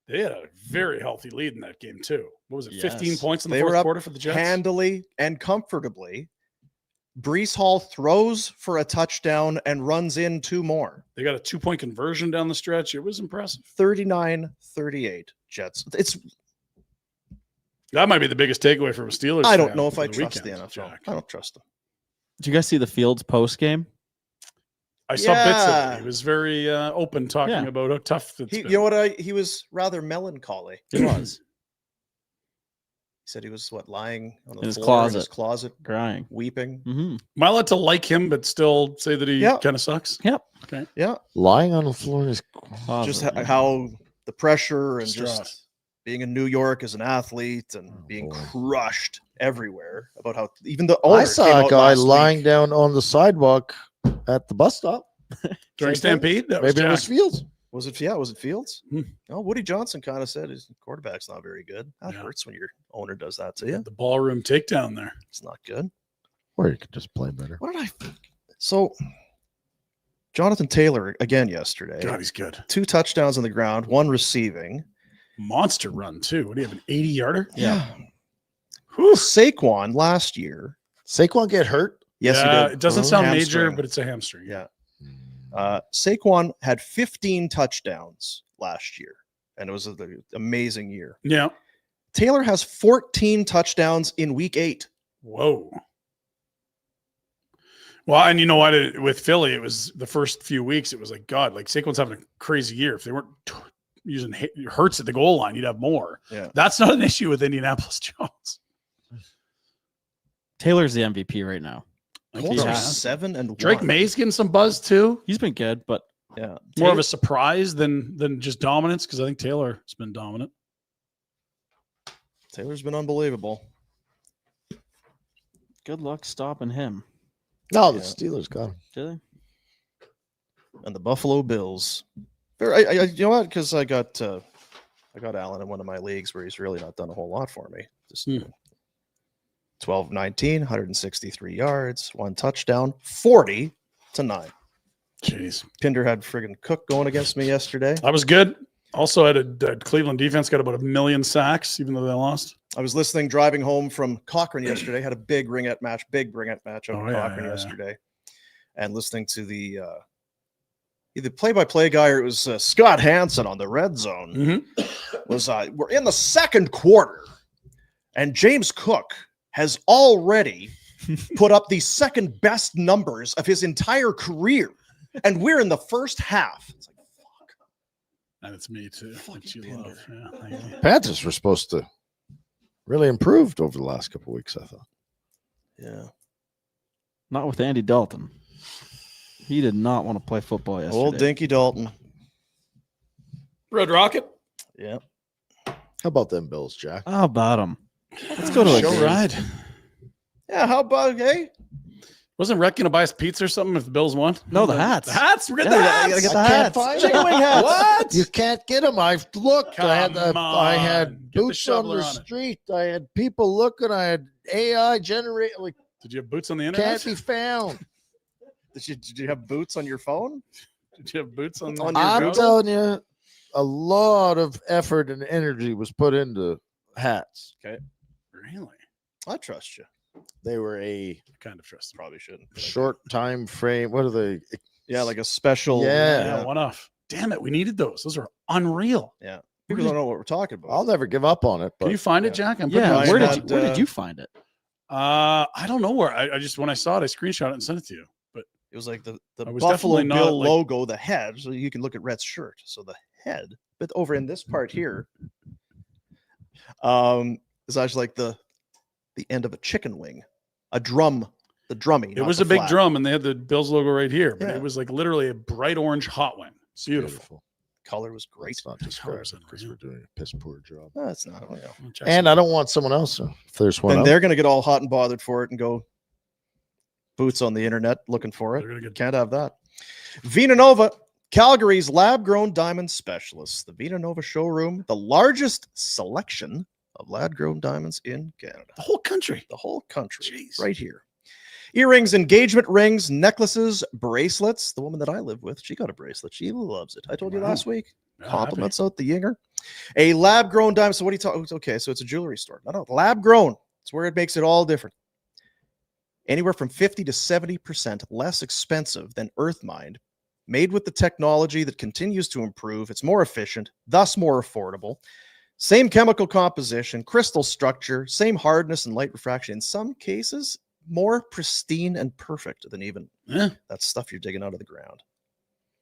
They had a very healthy lead in that game, too. What was it, 15 points in the They were fourth up quarter for the Jets? handily and comfortably. Brees Hall throws for a touchdown and runs in 2 more. They got a 2-point conversion down the stretch. It was impressive. 39-38 Jets. That might be the biggest takeaway from a Steelers. I don't fan know if for I the trust weekend, the NFL. Jack. I don't trust them. Did you guys see the Fields post game? I saw bits of it. He was very open talking about how tough it's been. You know what? He was rather melancholy. He was. He said he was lying on the In his floor in his closet, crying, weeping. Mm-hmm. Am I allowed to like him, but still say that he kind of sucks? Yep. Okay. Yeah. Lying on the floor in his closet. Just how the pressure and Distraught. just being in New York as an athlete and being crushed everywhere about how even the owner I saw came a out guy last lying week. down on the sidewalk at the bus stop. During Stampede? That Maybe it was Jack. Fields. Was it? Yeah, was it Fields? No, Woody Johnson kind of said his quarterback's not very good. That hurts when your owner does that to you. The ballroom takedown there. It's not good. Or you could just play better. What did I think? So, Jonathan Taylor again yesterday. God, he's good. 2 touchdowns on the ground, 1 receiving. Monster run, too. What do you have, an 80-yarder? Yeah. Saquon last year. Saquon get hurt? Yes, he did. It doesn't sound Hamstring. major, but it's a hamstring. Yeah. Saquon had 15 touchdowns last year, and it was an amazing year. Yeah. Taylor has 14 touchdowns in week 8. Whoa. Well, and you know what? With Philly, it was the first few weeks. It was like, God, like Saquon's having a crazy year. If they weren't using Hurts at the goal line, you'd have more. Yeah. That's not an issue with Indianapolis Jones. Taylor's the MVP right now. Colts are 7-1. Drake May's getting some buzz too. He's been good, but yeah, more of a surprise than just dominance, because I think Taylor's been dominant. Taylor's been unbelievable. Good luck stopping him. No, the Steelers got him. Did they? And the Buffalo Bills. You know what? Because I got I got Allen in one of my leagues where he's really not done a whole lot for me. Just 12-19, 163 yards, 1 touchdown, 40-9. Jeez. Pinder had friggin' Cook going against me yesterday. That was good. Also, had a Cleveland defense got about 1 million sacks, even though they lost. I was listening driving home from Cochrane yesterday. Had a big Rhett match out in Cochrane yesterday, and listening to the either play-by-play guy or it was Scott Hansen on the Red Zone. Was we're in the second quarter, and James Cook has already put up the second best numbers of his entire career, and we're in the first half. It's like, fuck. And it's me too. Which you love. Yeah, Panthers were supposed to really improved over the last couple of weeks, I thought. Yeah. Not with Andy Dalton. He did not want to play football yesterday. Old Dinky Dalton. Red Rocket. Yeah. How about them Bills, Jack? How about them? Let's go to a show game. ride. Yeah, how about, hey? Wasn't Rhett going to buy us pizza or something if the Bills won? No, the hats. The hats? We're getting the hats. You gotta get the I hats. can't find Chicken wing hats. What? You can't get them. I've looked. I had Come I on. had Get the boots on shoveler the on it. street. I had people looking. I had AI generate. Like, Did you have boots on the internet? can't be found. Did you have boots on your phone? Did you have boots on On the your I'm Google? telling you, a lot of effort and energy was put into hats. Okay. Really? I trust you. They were a I kind of trust them. Probably shouldn't. but I short time frame. What are they? do. Yeah, like a special. Yeah. One off. Damn it. We needed those. Those are unreal. Yeah. People don't know what we're talking about. I'll never give up on it. But Can you find it, Jack? I'm putting Yeah, it on Mine where spot. did you, where did you find it? I don't know where. I just, when I saw it, I screenshot it and sent it to you. But It was like the I was Buffalo definitely not, Bill like- logo, the head. So you can look at Rhett's shirt. So the head, but over in this part here, is actually like the end of a chicken wing, a drum, the drumming. it was a big drum and they had the Bills logo right here, but Yeah. it was like literally a bright orange hot wing. It's beautiful. Color was great. it's not Colors described in because there, we're doing a piss poor job. No, it's not. Oh, yeah. And I don't want someone else. If there's one, Then out. they're going to get all hot and bothered for it and go boots on the internet looking for it. They're gonna get- Can't have that. Vina Nova, Calgary's lab-grown diamond specialists. The Vina Nova showroom, the largest selection of lab-grown diamonds in Canada. the whole country. The whole country, Jeez. right here. Earrings, engagement rings, necklaces, bracelets. The woman that I live with, she got a bracelet. She loves it. I told you Wow. last week. Yeah, Compliments out the yinger. A lab-grown diamond. So what are you talking? Okay, so it's a jewelry store. No, lab-grown. It's where it makes it all different. Anywhere from 50 to 70% less expensive than Earthmind. Made with the technology that continues to improve. It's more efficient, thus more affordable. Same chemical composition, crystal structure, same hardness and light refraction. In some cases, more pristine and perfect than even Yeah. that stuff you're digging out of the ground.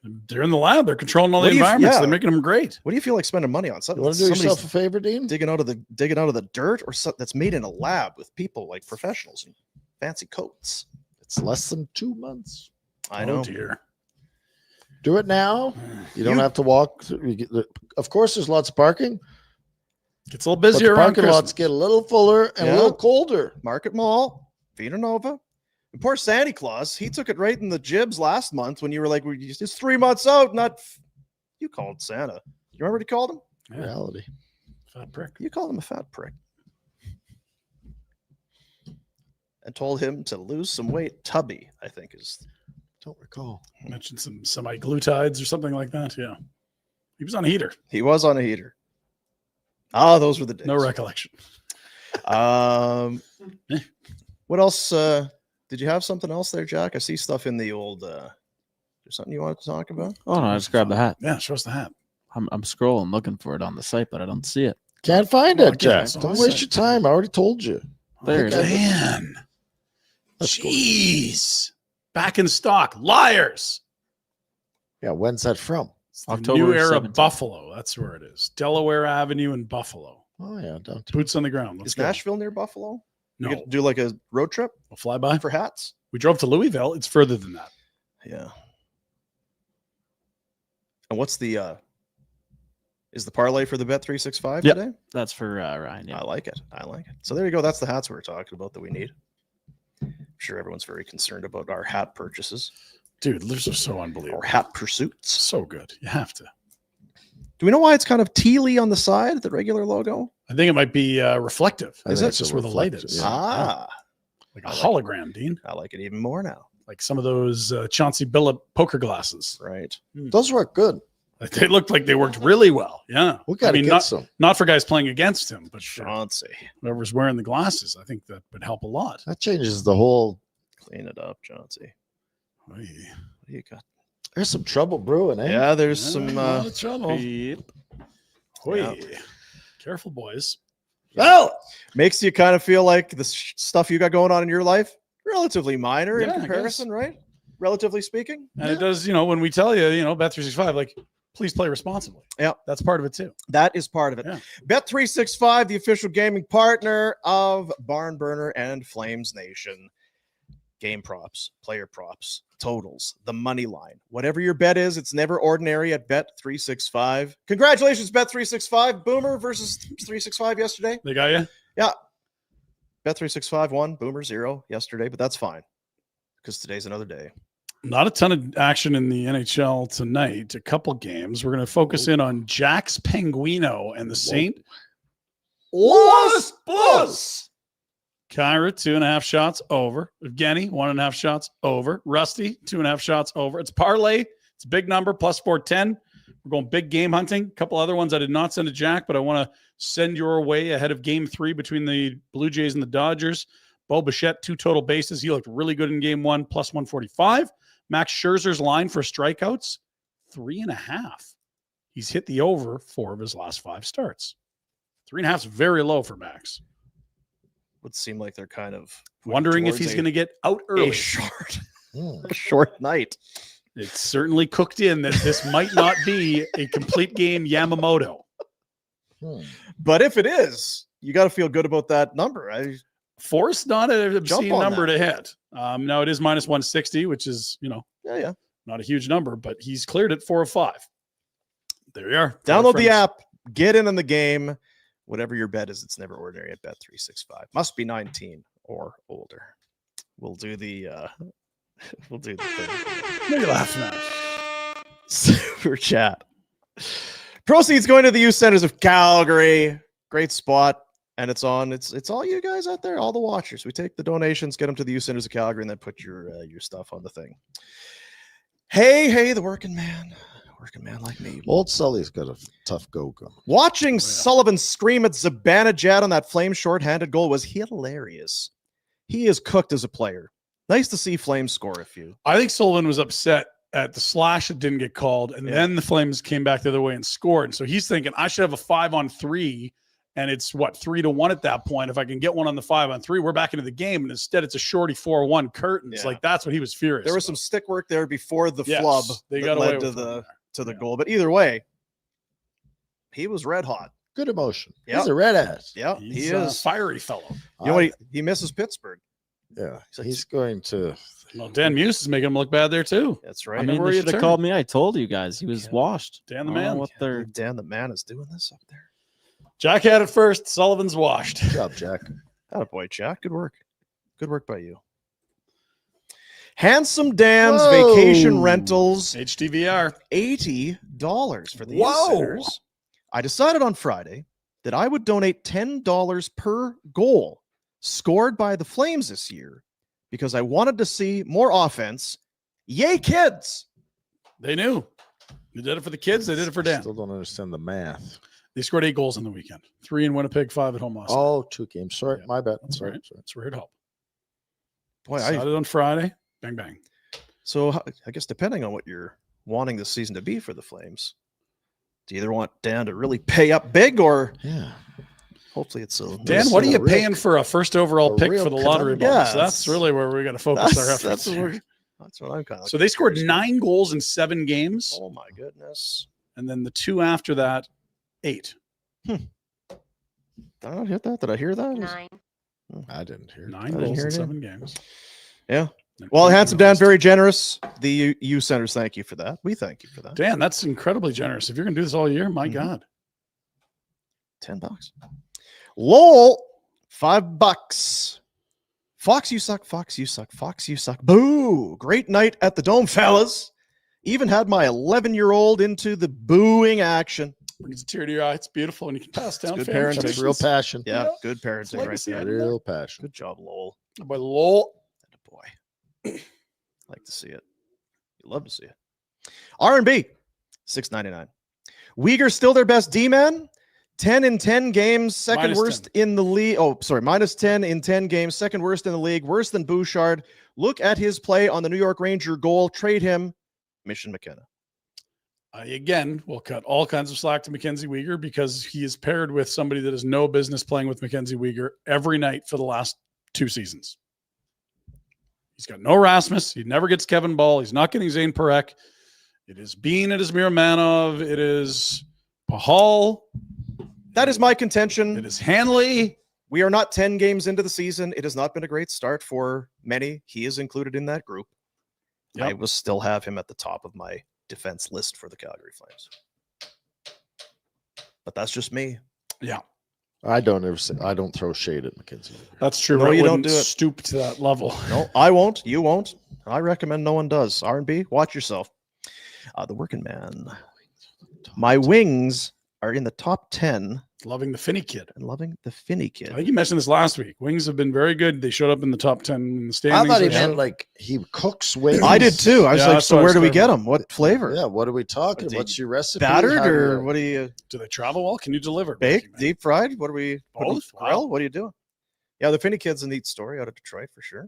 They're in the lab. They're controlling all What the do you- environments. yeah. They're making them great. What do you feel like spending money on? you Something want to do somebody's yourself a favor, Dean? digging out of the dirt, or something that's made in a lab with people like professionals and fancy coats. It's less than 2 months. I know. Oh, dear. Do it now. You don't have to walk. Of course, there's lots of parking. Gets a little But the busier around parking lots Christmas. get a little fuller and Yeah. a little colder. Market Mall, Vina Nova. And poor Santa Claus, he took it right in the jibs last month when you were like, it's 3 months out. You called Santa. You remember what you called him? Yeah. Reality. Fat prick. You called him a fat prick. And told him to lose some weight. Tubby, I think, is. Don't recall. Mentioned some semi-glutides or something like that. Yeah. He was on a heater. He was on a heater. Ah, those were the days. No recollection. What else? Did you have something else there, Jack? I see stuff in the old. There's something you wanted to talk about? Oh no, I just grabbed the hat. Yeah, show us the hat. I'm scrolling looking for it on the site, but I don't see it. Can't find Well, it, again, Jack. it's on Don't the waste site. your time. I already told you. There it is. Man. Let's go. Jeez. Back in stock. Liars. Yeah, when's that from? It's the October New Era 17th. Buffalo. That's where it is. Delaware Avenue in Buffalo. Oh yeah, down to Boots on the ground. Let's Is go. Nashville near Buffalo? No. You could do like a road trip We'll fly by. for hats? We drove to Louisville. It's further than that. Yeah. And what's the is the parlay for the Bet365 Yep. today? That's for Ryan. Yeah. I like it. So there you go. That's the hats we were talking about that we need. I'm sure everyone's very concerned about our hat purchases Dude, those are so unbelievable. or hat pursuits. So good. You have to. Do we know why it's kind of tealy on the side, the regular logo? I think it might be reflective. I think That's just where the light is. Ah, Like a hologram, Dean. I like it even more now. Like some of those Chauncey Billup poker glasses. Right. Those work good. They looked like they worked really well. Yeah. We got to get some. Not for guys playing against him, but Chauncey. Whoever's wearing the glasses, I think that would help a lot. That changes the whole. Clean it up, Chauncey. What do you got? There's some trouble brewing, eh? Yeah, there's some trouble. Yep. Careful, boys. Well, makes you kind of feel like the stuff you got going on in your life relatively minor in comparison, right? Relatively speaking. And it does, when we tell you, Bet365, like, please play responsibly. Yeah. That's part of it too. That is part of it. Yeah. Bet365, the official gaming partner of Barn Burner and Flames Nation. Game props, player props, totals, the money line. Whatever your bet is, it's never ordinary at Bet365. Congratulations, Bet365. Boomer versus 365 yesterday. They got you? Yeah. Bet365 won, Boomer 0 yesterday, but that's fine because today's another day. Not a ton of action in the NHL tonight. A couple games. We're going to focus in on Jax Penguino and the St. Los Bus. Kyra, 2.5 shots over. Evgeny, 1.5 shots over. Rusty, 2.5 shots over. It's parlay. It's a big number, plus 410. We're going big game hunting. A couple other ones I did not send to Jack, but I want to send your way ahead of game 3 between the Blue Jays and the Dodgers. Bo Bichette, 2 total bases. He looked really good in game 1, plus 145. Max Scherzer's line for strikeouts, 3.5. He's hit the over 4 of his last 5 starts. 3.5 is very low for Max. Would seem like they're kind of wondering if he's going to get out early. A short night. It's certainly cooked in that this might not be a complete game Yamamoto. But if it is, you got to feel good about that number. Force not an obscene number to hit. Now it is minus 160, which is, not a huge number, but he's cleared it 4 of 5. There you are. Download the app, get in the game. Whatever your bet is, it's never ordinary at Bet365. Must be 19 or older. We'll do the thing. What are you laughing at? Super chat. Proceeds going to the youth centers of Calgary. Great spot. And it's all you guys out there, all the watchers. We take the donations, get them to the youth centers of Calgary, and then put your stuff on the thing. Hey, the working man like me. Old Sully's got a tough go. Watching Sullivan scream at Zibanejad on that Flames shorthanded goal was hilarious. He is cooked as a player. Nice to see Flames score a few. I think Sullivan was upset at the slash that didn't get called, and then the Flames came back the other way and scored. And so he's thinking, I should have a 5-on-3, and it's 3-1 at that point. If I can get one on the 5-on-3, we're back into the game. And instead, it's a shorty 4-1 curtains. Like, that's what he was furious There was some stick work there before the flub they that got led away to the goal. But either way, he was red hot. Good emotion. Yep. He's a red ass. Yeah, He's he is a fiery fellow. You know what? He misses Pittsburgh. Yeah, he's going to. Well, Dan Muse is making him look bad there too. That's right. I mean, they should have called me. I told you guys he was washed. Dan the man. Dan the man is doing this up there. Jack had it first. Sullivan's washed. Good job, Jack. Attaboy, Jack. Good work. Good work by you. Handsome Dan's Vacation Rentals. HDVR. $80 for the users. I decided on Friday that I would donate $10 per goal scored by the Flames this year because I wanted to see more offense. Yay, kids! They knew. They did it for the kids. They did it for Dan. Still don't understand the math. They scored 8 goals in the weekend. 3 in Winnipeg, 5 at home last night. 2 games. Sorry, my bad. That's right. That's where it helped. Boy, Decided on Friday. Bang, bang. So I guess depending on what you're wanting this season to be for the Flames, do you either want Dan to really pay up big or hopefully it's a Dan, what are you paying for a first overall pick for the lottery bonus? Yeah, that's really where we're going to focus our efforts. That's what I'm kind of. So they scored 9 goals in 7 games. Oh my goodness. And then the 2 after that, 8. Did I not hit that? Did I hear that? 9. I didn't hear 9 goals in 7 games. Yeah. Well, Handsome Dan, very generous. The U Centers, thank you for that. We thank you for that. Dan, that's incredibly generous. If you're going to do this all year, my God. $10. Lowell, $5. Fox, you suck. Fox, you suck. Fox, you suck. Boo. Great night at the Dome, fellas. Even had my 11-year-old into the booing action. Brings a tear to your eye. It's beautiful, and you can pass down. good family parenting. traditions. Real passion. Yeah, Yeah. good parenting right legacy there. right Real passion. Good job, Lowell. By Lowell. Boy, like to see it. You love to see it. R&B, $6.99. Uyghur still their best D-man. 10 in 10 games, second Minus worst 10. in the league. Oh, sorry, minus 10 in 10 games, second worst in the league, worse than Bouchard. Look at his play on the New York Ranger goal. Trade him, Mission McKenna. Again, we'll cut all kinds of slack to Mackenzie Weegar because he is paired with somebody that has no business playing with Mackenzie Weegar every night for the last 2 seasons. He's got no Rasmus. He never gets Kevin Ball. He's not getting Zane Parekh. It is Bean. It is Miramanov. It is Pahal. That is my contention. It is Hanley. We are not 10 games into the season. It has not been a great start for many. He is included in that group. Yep. I will still have him at the top of my defense list for the Calgary Flames. But that's just me. Yeah. I don't throw shade at Mackenzie. That's true. No, Rhett you don't wouldn't do it. stoop to that level. No, I won't. You won't. I recommend no one does. R&B, watch yourself. The working man. My Wings are in the top 10. Loving the Finney kid. And loving the Finney kid. I think you mentioned this last week. Wings have been very good. They showed up in the top 10 in the I standings. thought he They meant showed- like he cooks wings. I did too. I was Yeah, like, that's so what I where was do we talking get about. them? What flavor? Yeah, what are we talking? Are What's your recipe? Battered How do or you- what do you Do they travel well? Can you deliver? bake? Working man? Deep fried? What are we putting- Both? grill? Wow. What are you doing? Yeah, the Finney kid's a neat story out of Detroit for sure.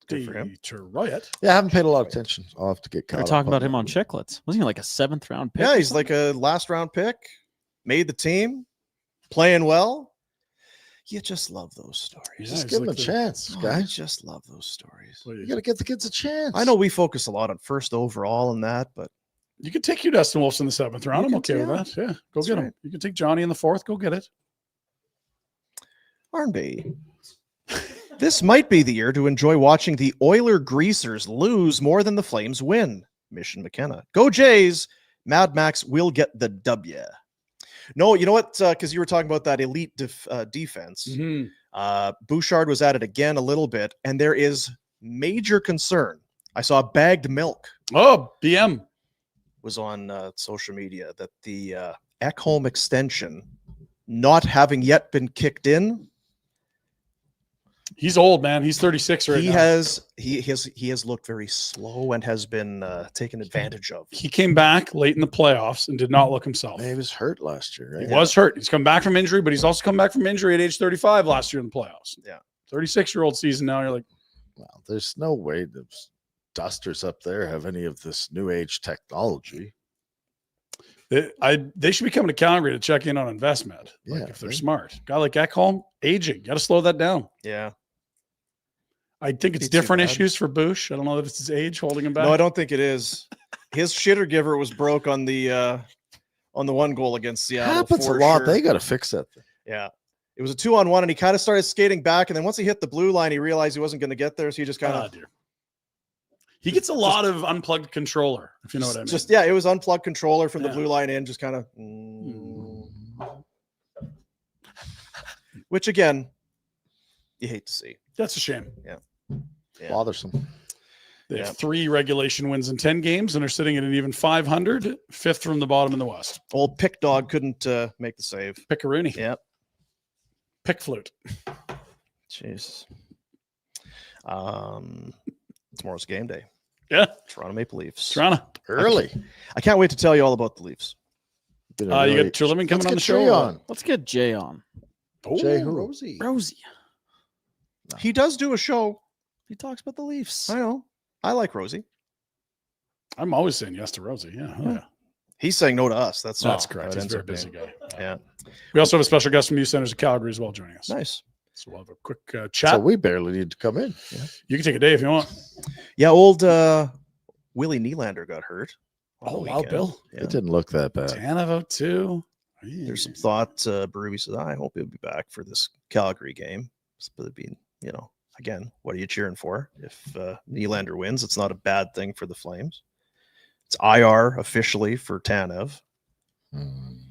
Good for him. Detroit. Yeah, I haven't paid a lot of attention. I'll have to get caught We're up talking about that. him on Chicklets. Wasn't he like a 7th round pick? Yeah, or he's something? like a last round pick, made the team, playing well. You just love those stories. Yeah, Just he's give him like a chance, Oh, I guys. just love those stories. You got to get the kids a chance. I know we focus a lot on first overall and that, but You could take you Dustin Wolf's in the 7th round. You I'm can okay too. with that. Yeah, go That's get him. right. You can take Johnny in the 4th. Go get it. R&B. This might be the year to enjoy watching the Oiler Greasers lose more than the Flames win. Mission McKenna. Go Jays. Mad Max will get the W. No, you know what? Because you were talking about that elite defense. Bouchard was at it again a little bit, and there is major concern. I saw Bagged Milk. Oh, BM was on social media that the Ekholm extension not having yet been kicked in. He's old, man. He's 36 right he now. He has looked very slow and has been taken advantage of. He came back late in the playoffs and did not look himself. He was hurt last year, right? He was hurt. He's come back from injury, but he's also come back from injury at age 35 last year in the playoffs. Yeah. 36-year-old season now. You're like, well, there's no way the Dusters up there have any of this new age technology. they should be coming to Calgary to check in on investment. Like Yeah, if they're right. smart. Guy like Ekholm, aging. Got to slow that down. Yeah. I think it's Be too different bad. issues for Bush. I don't know if it's his age holding him back. No, I don't think it is. His shitter giver was broke on the one goal against Seattle. Happens a for lot. sure. They got to fix that thing. Yeah. It was a 2-on-1, and he kind of started skating back, and then once he hit the blue line, he realized he wasn't going to get there, so he just kind of dear. He gets a lot of unplugged controller, if you know what I mean. just it was unplugged controller from the Yeah. blue line in, just kind of which again, you hate to see. That's a shame. Yeah. Bothersome. They Yeah. have 3 regulation wins in 10 games and are sitting at an even 500, 5th from the bottom in the West. Old Pick Dog couldn't make the save. Pickaroony. Yep. Pick flute. Jeez. Tomorrow's game day. Yeah. Toronto Maple Leafs. Toronto. Early. I can't wait to tell you all about the Leafs. You got Trillerman coming on the show. On. Let's get Jay on. Jay Oh, who? Rosie. He does do a show. He talks about the Leafs. I know. I like Rosie. I'm always saying yes to Rosie. Yeah. Oh, yeah. He's saying no to us. That's correct. how it He's a ends very up busy being. guy. Yeah. We also have a special guest from Youth Centers of Calgary as well joining us. Nice. So we'll have a quick chat. So we barely need to come in. Yeah. You can take a day if you want. Yeah, old Willie Nylander got hurt. on the Oh, wow, weekend. Bill. Yeah. It didn't look that bad. 10 of 2. There's some thought. Berube says, I hope he'll be back for this Calgary game. But it'd be, again, what are you cheering for? If Nylander wins, it's not a bad thing for the Flames. It's IR officially for Tanev.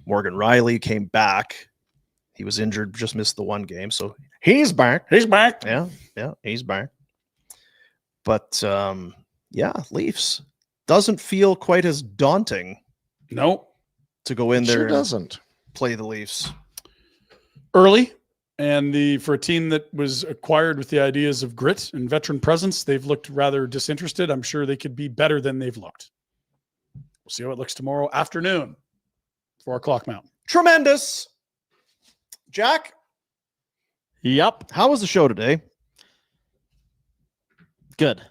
Morgan Riley came back. He was injured, just missed the one game. So he's back. He's back. Yeah, he's back. But Leafs doesn't feel quite as daunting. Nope. to go in It there sure and doesn't. play the Leafs. Early, and for a team that was acquired with the ideas of grit and veteran presence, they've looked rather disinterested. I'm sure they could be better than they've looked. We'll see how it looks tomorrow afternoon, 4:00 Mountain. Tremendous. Jack, Yep. how was the show today? Good.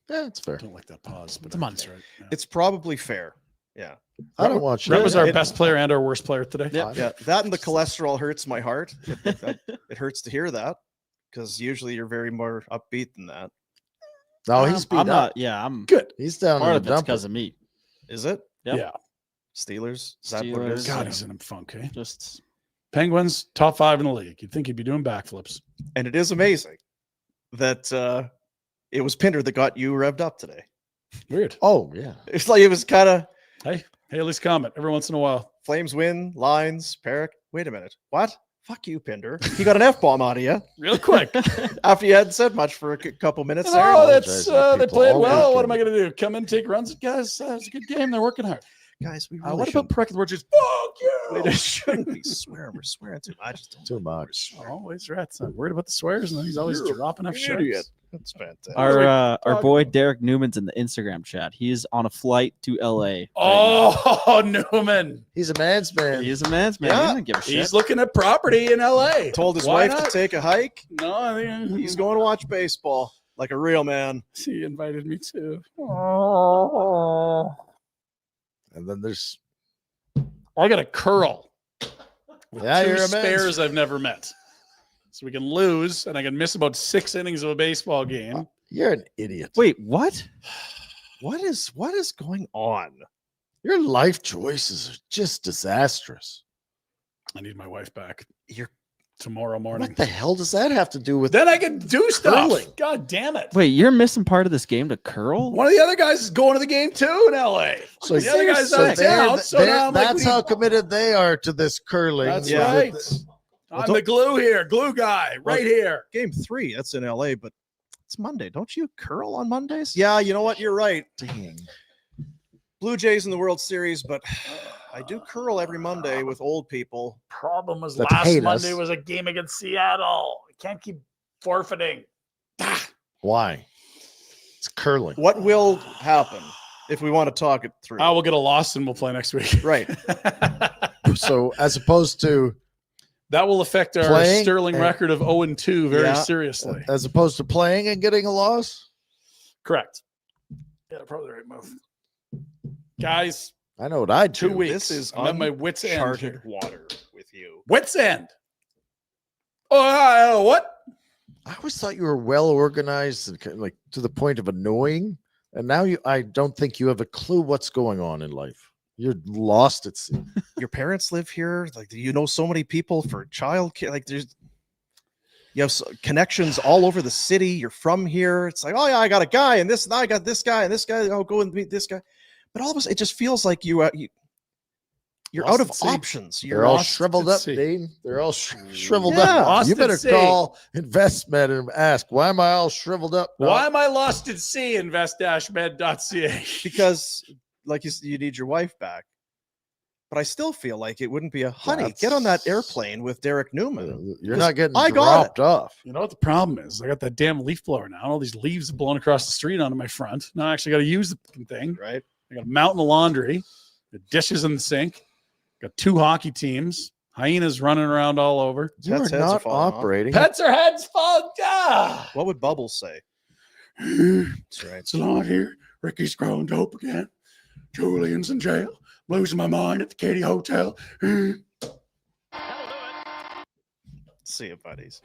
Yeah, it's fair. I don't like that pause, but It's a month. that's right. Yeah. It's probably fair. Yeah. I don't watch That was our It- best player and our worst player today. Yeah. Yeah. That and the cholesterol hurts my heart. It hurts to hear that because usually you're very more upbeat than that. No, he's beat I'm up. not. Yeah, I'm Good. He's down part in of the it's dumper. because of me. Is it? Yep. Yeah. Steelers? Is that what it is? Steelers. God, he's in a funk, eh? Just Penguins, top 5 in the league. You'd think he'd be doing backflips. And it is amazing that it was Pinder that got you revved up today. Weird. Oh, yeah. It's like it was kind of Hey, Haley's Comet every once in a while. Flames win, lines, Perrick. Wait a minute. What? Fuck you, Pinder. He got an F-bomb out of you Real quick. after you hadn't said much for a couple minutes there. Oh, that's Apologize to they people played all well. What weekend. am I going to do? Come in, take runs, guys? It's a good game. They're working hard. Guys, we really What about shouldn't- Perkins? We're just fuck you. we shouldn't be swearing. We're swearing too much. Too much. Always Rhett's not worried about the swears, and then he's always dropping up shit. Idiot. That's fantastic. our boy Derek Newman's in the Instagram chat. He's on a flight to LA. Oh, Newman. He's a man's man. He's a man's man. Yeah. He doesn't give a shit. He's looking at property in LA. Told his Why wife not? to take a hike. No, I think He's going to watch baseball like a real man. He invited me too. And then there's I got a curl. With Yeah, two you're a man's- spares I've never met. So we can lose, and I can miss about 6 innings of a baseball game. you're an idiot. Wait, what? What is going on? Your life choices are just disastrous. I need my wife back You're tomorrow morning. What the hell does that have to do with Then I can do stuff. Curling. God damn it. Wait, you're missing part of this game to curl? One of the other guys is going to the game too in LA. So the other guy's out of town. So now I'm like, that's how committed they are to this curling. That's Yeah. right. I'm the glue here, glue guy, right here. Game 3. That's in LA, but it's Monday. Don't you curl on Mondays? Yeah, you know what? You're right. Dang. Blue Jays in the World Series, but I do curl every Monday with old people. Problem was That last hate Monday us. was a game against Seattle. I can't keep forfeiting. Why? It's curling. What will happen if we want to talk it through? I will get a loss and we'll play next week. Right. So as opposed to That will affect our Playing sterling and- record of 0-2 very Yeah. seriously. as opposed to playing and getting a loss. Correct. Yeah, probably the right move. Guys, I know what I'd 2 do. weeks. This is I'm at my wit's end. uncharted here. water with you. Wit's end. Oh, what? I always thought you were well organized and kind of like to the point of annoying. And now I don't think you have a clue what's going on in life. You're lost at sea. Your parents live here. Like, you know, so many people for childcare. Like, you have connections all over the city. You're from here. It's like, oh yeah, I got a guy and this, and I got this guy and this guy. I'll go and meet this guy. But all of a sudden, it just feels like you're Lost out of at sea. options. They're You're all lost shriveled at up, sea. Dean. They're all shriveled Yeah. up. Lost You at better sea. call Investment and ask, why am I all shriveled up? No. Why am I lost at sea? Invest-med.ca. because, like you need your wife back. But I still feel like it wouldn't be a honey. Get on that airplane with Derek Newman. You're not getting I got dropped off. You know what the problem is? I got that damn leaf blower now. And all these leaves blowing across the street onto my front. Now I actually got to use the fucking thing. Right. I got a mountain of laundry, the dishes in the sink, got 2 hockey teams, hyenas running around all over. You are Pets' heads are not falling off. operating. Pets are heads falling down. What would Bubbles say? It's That's right. a lot here. Ricky's growing dope again. Julian's in jail. Losing my mind at the Katy Hotel. See you, buddies.